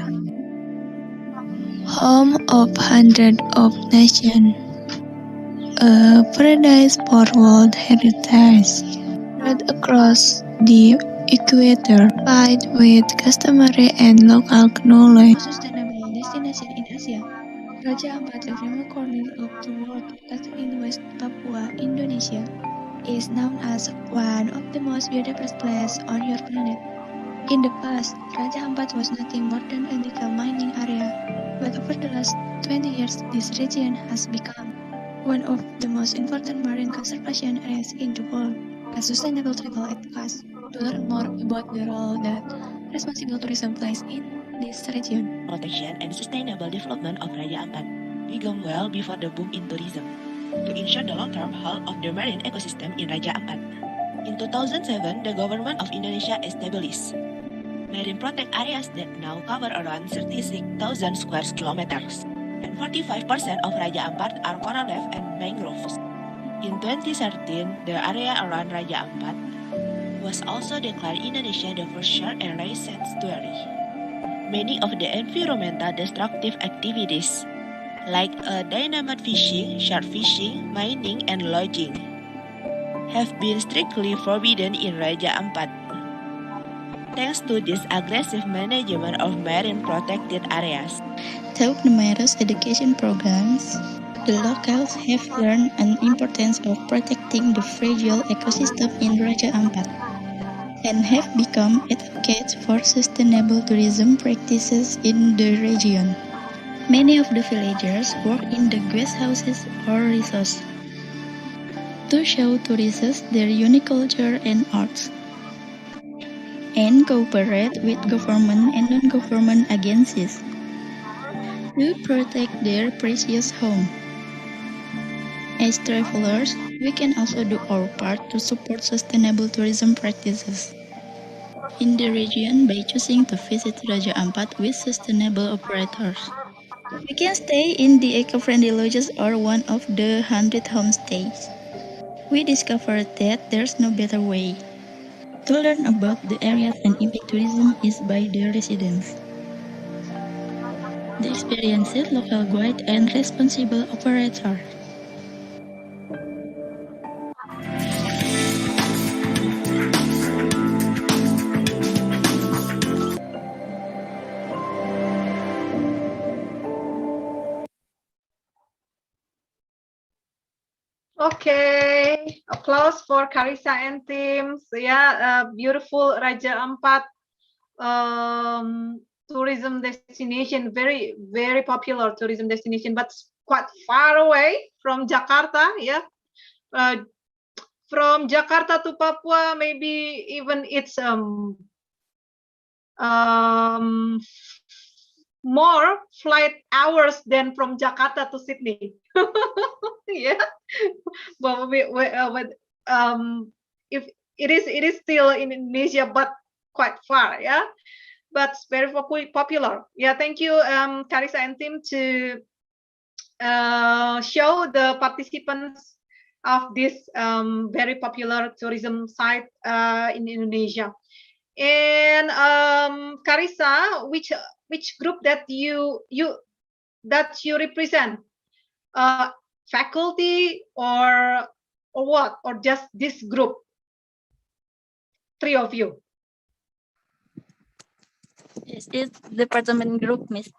home of hundreds of nations, a paradise for world heritage, spread across the equator, fight with customary and local knowledge. Sustainable destination in Asia. Raja Ampat, a remote corner of the world located in West Papua, Indonesia, is known as one of the most beautiful places on your planet. In the past, Raja Ampat was nothing more than a nickel mining area, but over the last 20 years, this region has become one of the most important marine conservation areas in the world. A sustainable travel podcast to learn more about the role that responsible tourism plays in this region. Protection and sustainable development of Raja Ampat began well before the boom in tourism to ensure the long-term health of the marine ecosystem in Raja Ampat. In 2007, the government of Indonesia established Marine protect areas that now cover around 36,000 square kilometers, and 45% of Raja Ampat are coral reef and mangroves. In 2013, the area around Raja Ampat was also declared Indonesia the first shark and ray sanctuary. Many of the environmental destructive activities, like dynamite fishing, shark fishing, mining, and logging, have been strictly forbidden in Raja Ampat. Thanks to this aggressive management of marine protected areas, through numerous education programs, the locals have learned an importance of protecting the fragile ecosystem in Raja Ampat and have become advocates for sustainable tourism practices in the region. Many of the villagers work in the guest houses or resorts to show tourists their unique culture and arts, and cooperate with government and non-government agencies to protect their precious home. As travelers, we can also do our part to support sustainable tourism practices in the region by choosing to visit Raja Ampat with sustainable operators. We can stay in the eco-friendly lodges or one of the 100 homestays. We discovered that there's no better way to learn about the areas and impact tourism is by the residents. The experienced local guide and responsible operator. Okay, applause for Carissa and team. So yeah, beautiful Raja Ampat tourism destination, very popular tourism destination, but quite far away from Jakarta. Yeah, from Jakarta to Papua, maybe even it's more flight hours than from Jakarta to Sydney. Yeah, but if it is still in Indonesia, but quite far. Yeah, but it's very popular. Yeah, thank you, Carissa and team, to show the participants of this very popular tourism site in Indonesia. And Carissa, which group that you represent? Faculty or what? Or just this group? Three of you. It's department group, Miss.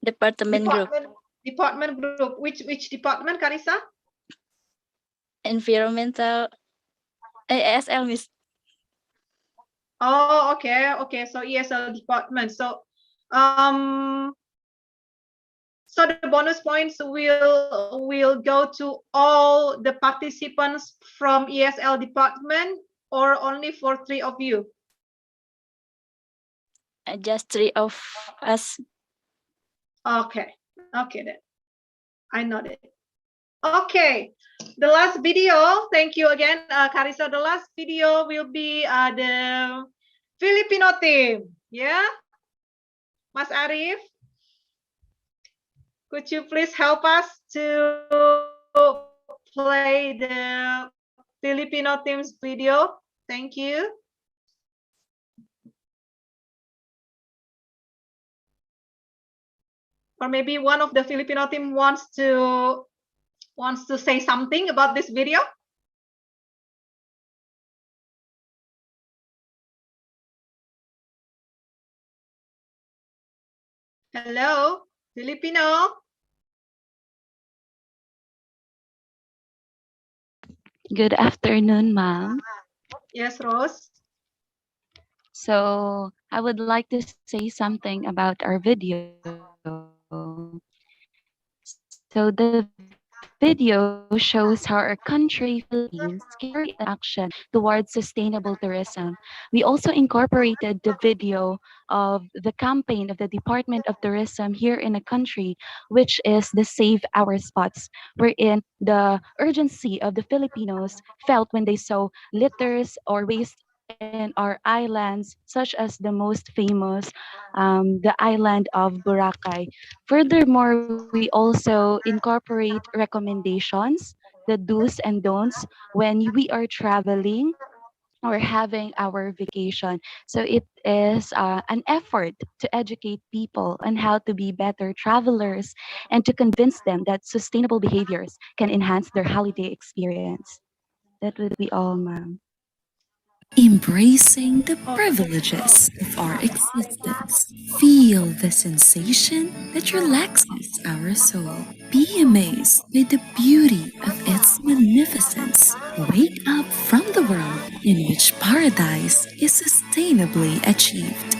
Department group. Department group. Which department, Carissa? Environmental ESL, Miss. Oh, okay. So ESL department. So so the bonus points will go to all the participants from ESL department, or only for three of you? Just three of us. Okay then. I know that. Okay, the last video. Thank you again, Carissa. The last video will be the Filipino team. Yeah, Mas Arif, could you please help us to play the Filipino team's video? Thank you. Or maybe one of the Filipino team wants to say something about this video. Hello, Filipino. Good afternoon, ma'am. Yes, Rose. So I would like to say something about our video. So the video shows how our country, Philippines, carry action towards sustainable tourism. We also incorporated the video of the campaign of the Department of Tourism here in the country, which is the Save Our Spots, wherein the urgency of the Filipinos felt when they saw litters or waste in our islands, such as the most famous, the island of Boracay. Furthermore, we also incorporate recommendations, the do's and don'ts when we are traveling or having our vacation. So it is an effort to educate people on how to be better travelers and to convince them that sustainable behaviors can enhance their holiday experience. That would be all, ma'am. Embracing the privileges of our existence. Feel the sensation that relaxes our soul. Be amazed by the beauty of its magnificence. Wake up from the world in which paradise is sustainably achieved.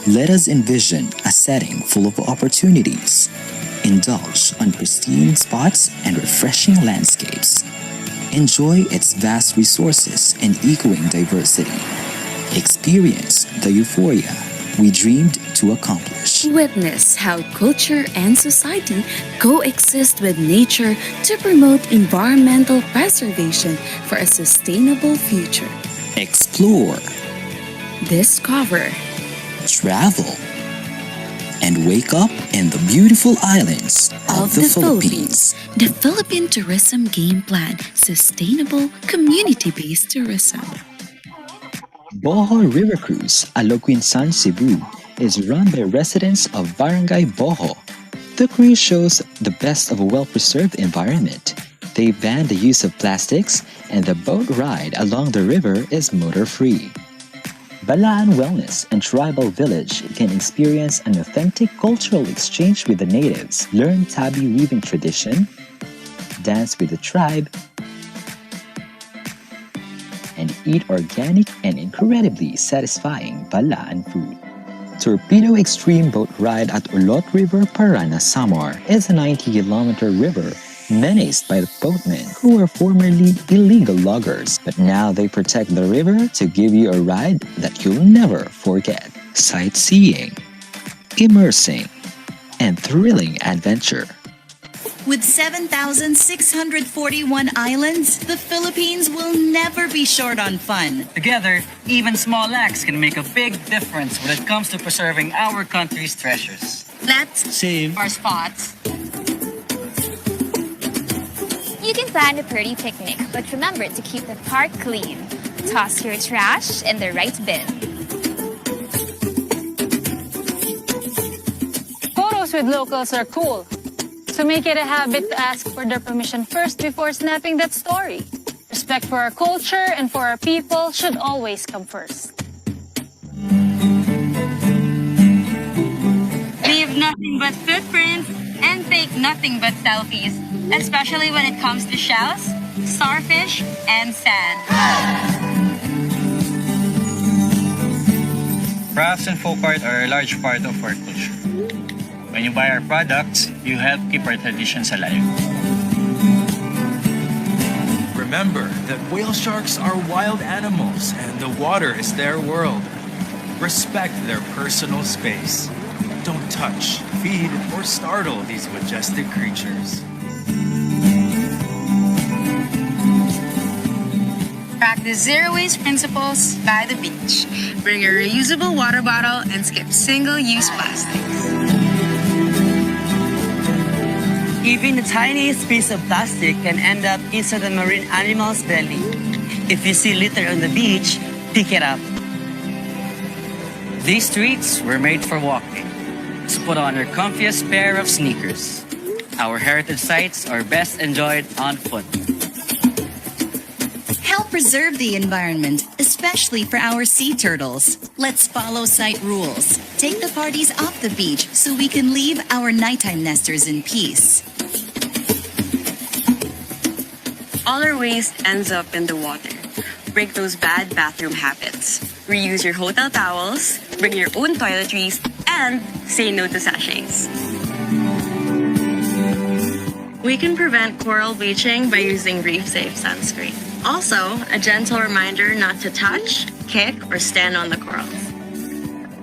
Let us envision a setting full of opportunities. Indulge on pristine spots and refreshing landscapes. Enjoy its vast resources and echoing diversity. Experience the euphoria we dreamed to accomplish. Witness how culture and society coexist with nature to promote environmental preservation for a sustainable future. Explore, Discover, travel, and wake up in the beautiful islands of the Philippines. The Philippine Tourism Game Plan, sustainable community-based tourism. Boho River Cruise, Aloquinsan, Cebu, is run by residents of Barangay Boho. The cruise shows the best of a well-preserved environment. They ban the use of plastics, and the boat ride along the river is motor-free. Balaan Wellness and Tribal Village can experience an authentic cultural exchange with the natives, learn tabi weaving tradition, dance with the tribe, and eat organic and incredibly satisfying Balaan food. Torpedo Extreme Boat Ride at Ulot River, Parana, Samar is a 90-kilometer river menaced by the boatmen who were formerly illegal loggers, but now they protect the river to give you a ride that you'll never forget. Sightseeing, immersing, and thrilling adventure. With 7,641 islands, the Philippines will never be short on fun. Together, even small acts can make a big difference when it comes to preserving our country's treasures. Let's save our spots. You can plan a pretty picnic, but remember to keep the park clean. Toss your trash in the right bin. Photos with locals are cool. So make it a habit to ask for their permission first before snapping that story. Respect for our culture and for our people should always come first. Leave nothing but footprints and take nothing but selfies, especially when it comes to shells, starfish, and sand. Crafts and folk art are a large part of our culture. When you buy our products, you help keep our traditions alive. Remember that whale sharks are wild animals and the water is their world. Respect their personal space. Don't touch, feed, or startle these majestic creatures. Practice zero waste principles by the beach. Bring a reusable water bottle and skip single-use plastics. Even the tiniest piece of plastic can end up inside a marine animal's belly. If you see litter on the beach, pick it up. These streets were made for walking. So put on your comfiest pair of sneakers. Our heritage sites are best enjoyed on foot. Help preserve the environment, especially for our sea turtles. Let's follow site rules. Take the parties off the beach so we can leave our nighttime nesters in peace. All our waste ends up in the water. Break those bad bathroom habits. Reuse your hotel towels, bring your own toiletries, and say no to sachets. We can prevent coral bleaching by using reef-safe sunscreen. Also, a gentle reminder not to touch, kick, or stand on the corals.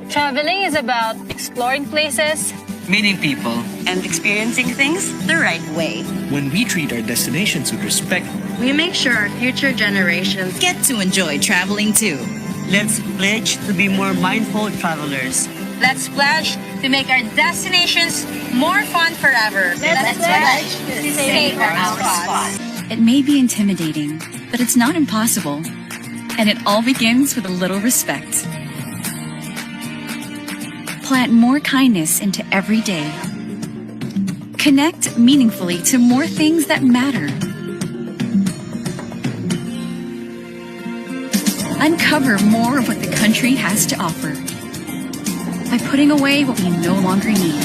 Traveling is about exploring places, meeting people, and experiencing things the right way. When we treat our destinations with respect, We make sure our future generations Get to enjoy traveling too. let's pledge to be more mindful travelers. Let's pledge to make our destinations more fun forever. Let's pledge to save our spots. It may be intimidating, but it's not impossible. And it all begins with a little respect. Plant more kindness into every day. Connect meaningfully to more things that matter. Uncover more of what the country has to offer by putting away what we no longer need.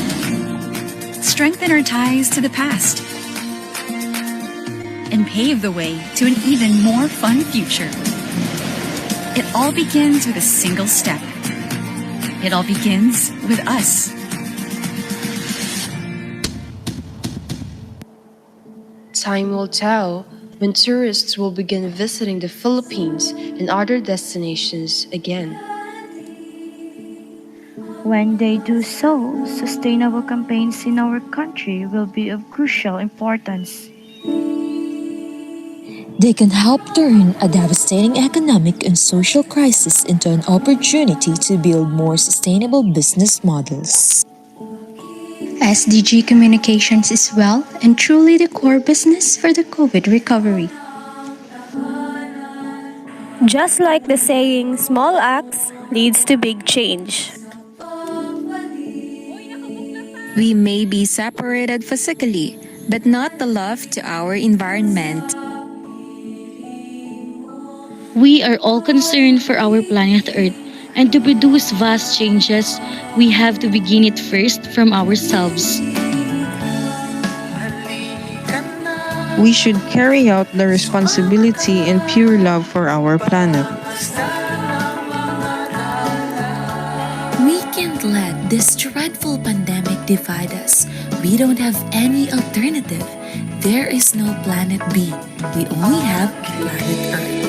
Strengthen our ties to the past and pave the way to an even more fun future. It all begins with a single step. It all begins with us. Time will tell when tourists will begin visiting the Philippines and other destinations again. When they do so, sustainable campaigns in our country will be of crucial importance. They can help turn a devastating economic and social crisis into an opportunity to build more sustainable business models. SDG Communications is well and truly the core business for the COVID recovery. Just like the saying, small acts leads to big change. We may be separated physically, but not the love to our environment. We are all concerned for our planet Earth, and to produce vast changes, we have to begin it first from ourselves. We should carry out the responsibility in pure love for our planet. We can't let this dreadful pandemic divide us. We don't have any alternative. There is no planet B. We only have planet Earth.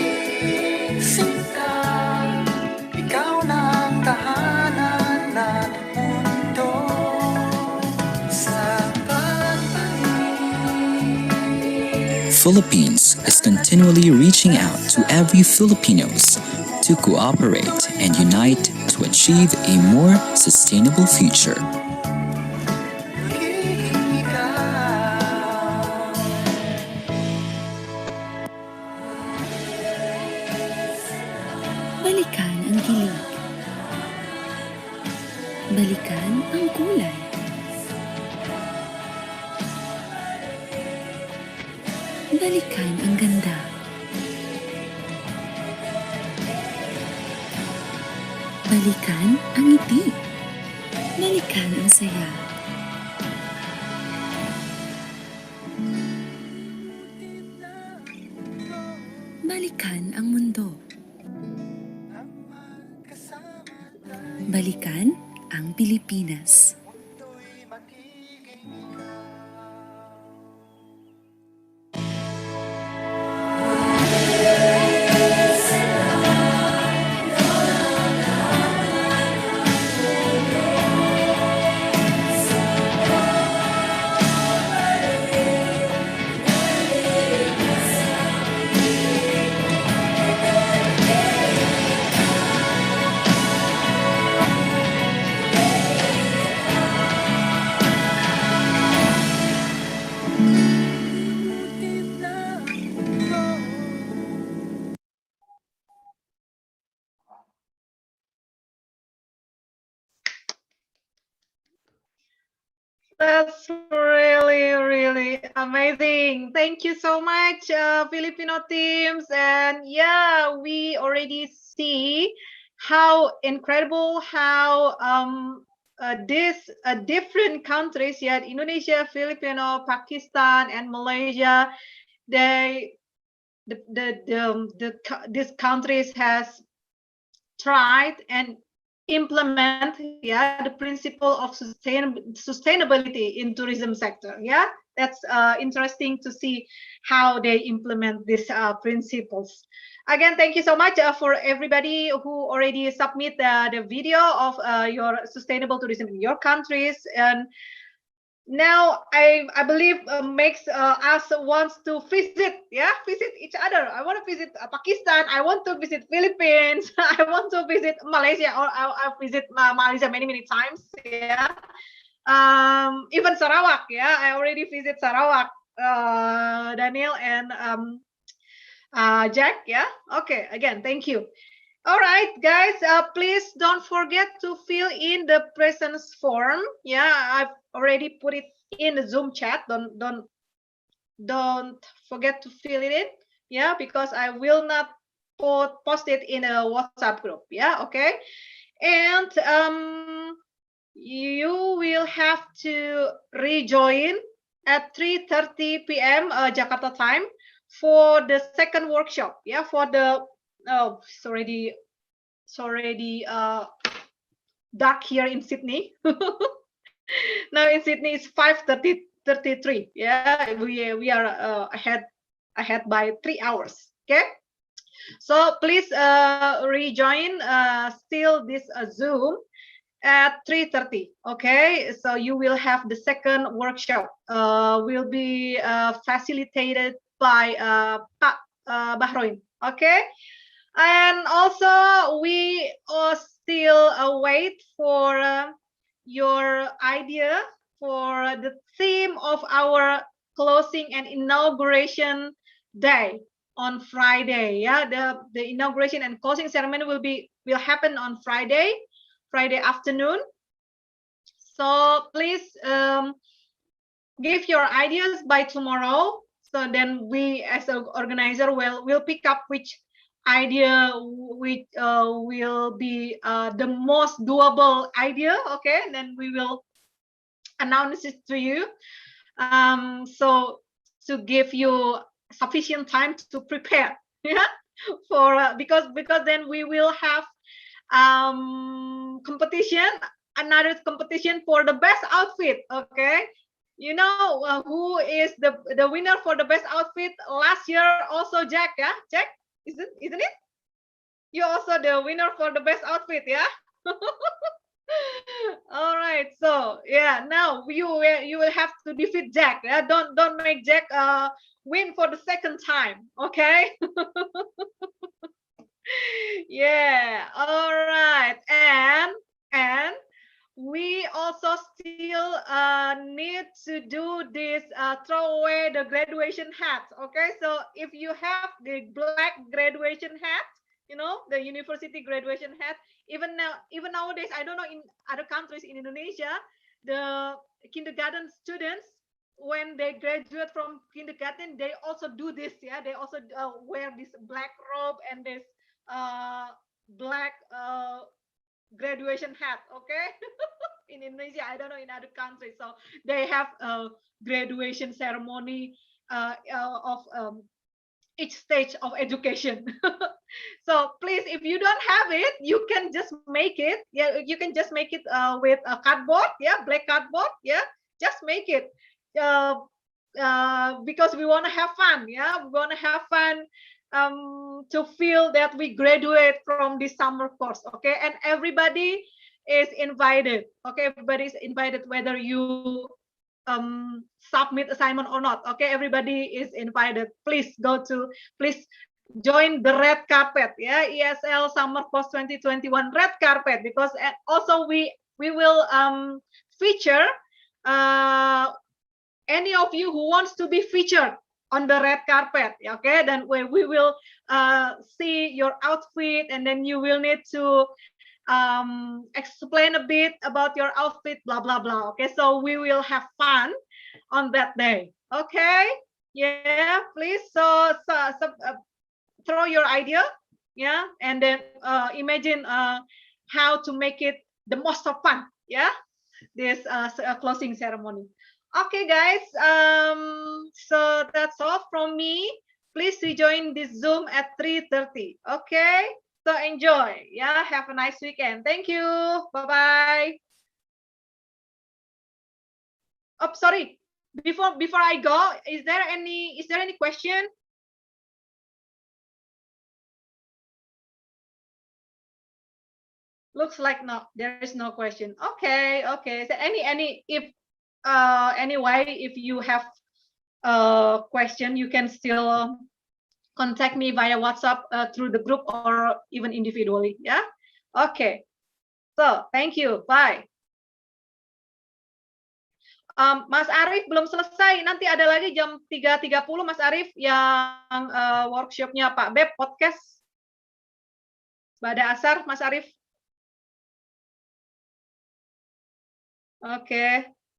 Philippines is continually reaching out to every Filipinos to cooperate and unite to achieve a more sustainable future. Balikan ang kilig. Balikan ang kulay. Balikan ang ganda. Balikan ang ngiti. Balikan ang saya. Balikan ang mundo. Balikan ang Pilipinas. That's really, really amazing. Thank you so much, Filipino teams. And yeah, we already see how incredible how these different countries, yet Indonesia, Filipino, Pakistan, and Malaysia, these countries has tried and implement the principle of sustainability in tourism sector. that's interesting to see how they implement these principles. Again, thank you so much for everybody who already submit the video of your sustainable tourism in your countries. And now I believe makes us wants to visit, visit each other. I want to visit Pakistan. I want to visit Philippines. I want to visit Malaysia, or I'll visit Malaysia many times. Even Sarawak. I already visit Sarawak. Daniel and Jack. Okay. Again, thank you. All right, guys, please don't forget to fill in the presence form. I've already put it in the Zoom chat. Don't forget to fill it in. Because I will not post it in a WhatsApp group. Okay. And you will have to rejoin at 3:30 p.m. Jakarta time for the second workshop. For the it's already dark here in Sydney. Now in Sydney it's 5:33. We are ahead by 3 hours. Okay, so please rejoin still this Zoom at 3:30. Okay, so you will have the second workshop will be facilitated by Pak Bahroin. Okay. And also, we still wait for your idea for the theme of our closing and inauguration day on Friday. The inauguration and closing ceremony will happen on Friday afternoon. So please give your ideas by tomorrow. So then we, as an organizer, will pick up which idea which will be the most doable idea. Okay, and then we will announce it to you, so to give you sufficient time to prepare. For because then we will have competition, another competition for the best outfit. Okay, you know who is the winner for the best outfit last year? Also Jack. Jack, isn't it? You're also the winner for the best outfit. All right, so now you will have to defeat Jack. Don't make Jack win for the second time. Okay. All right, and we also still need to do this throw away the graduation hat. Okay, so if you have the black graduation hat, the university graduation hat, even nowadays, I don't know in other countries, in Indonesia, the kindergarten students, when they graduate from kindergarten, they also do this. They also wear this black robe and this black graduation hat. Okay. In Indonesia, I don't know in other countries. So they have a graduation ceremony of each stage of education. So please, if you don't have it, you can just make it. You can just make it with a cardboard. Black cardboard. Just make it because we want to have fun. We want to have fun to feel that we graduate from this summer course. Okay, and everybody is invited. Okay, everybody is invited, whether you submit assignment or not. Okay, everybody is invited. Please join the red carpet. ESL summer course 2021 red carpet, because also we will feature any of you who wants to be featured on the red carpet. Okay, then we will see your outfit, and then you will need to explain a bit about your outfit, blah blah blah. Okay, so we will have fun on that day. Okay, please throw your idea, and then imagine how to make it the most of fun. This closing ceremony. Okay, guys, so that's all from me. Please rejoin this Zoom at 3:30. Okay, so enjoy. Have a nice weekend. Thank you. Bye bye. Oh, sorry. before I go, is there any question? Looks like no, there is no question. Okay, okay. So anyway, if you have a question, you can still contact me via WhatsApp through the group or even individually. Yeah. Okay. So thank you. Bye. Mas Arif belum selesai. Nanti ada lagi jam 3.30 Mas Arif yang workshopnya Pak Beb podcast. Pada asar Mas Arif. Oke.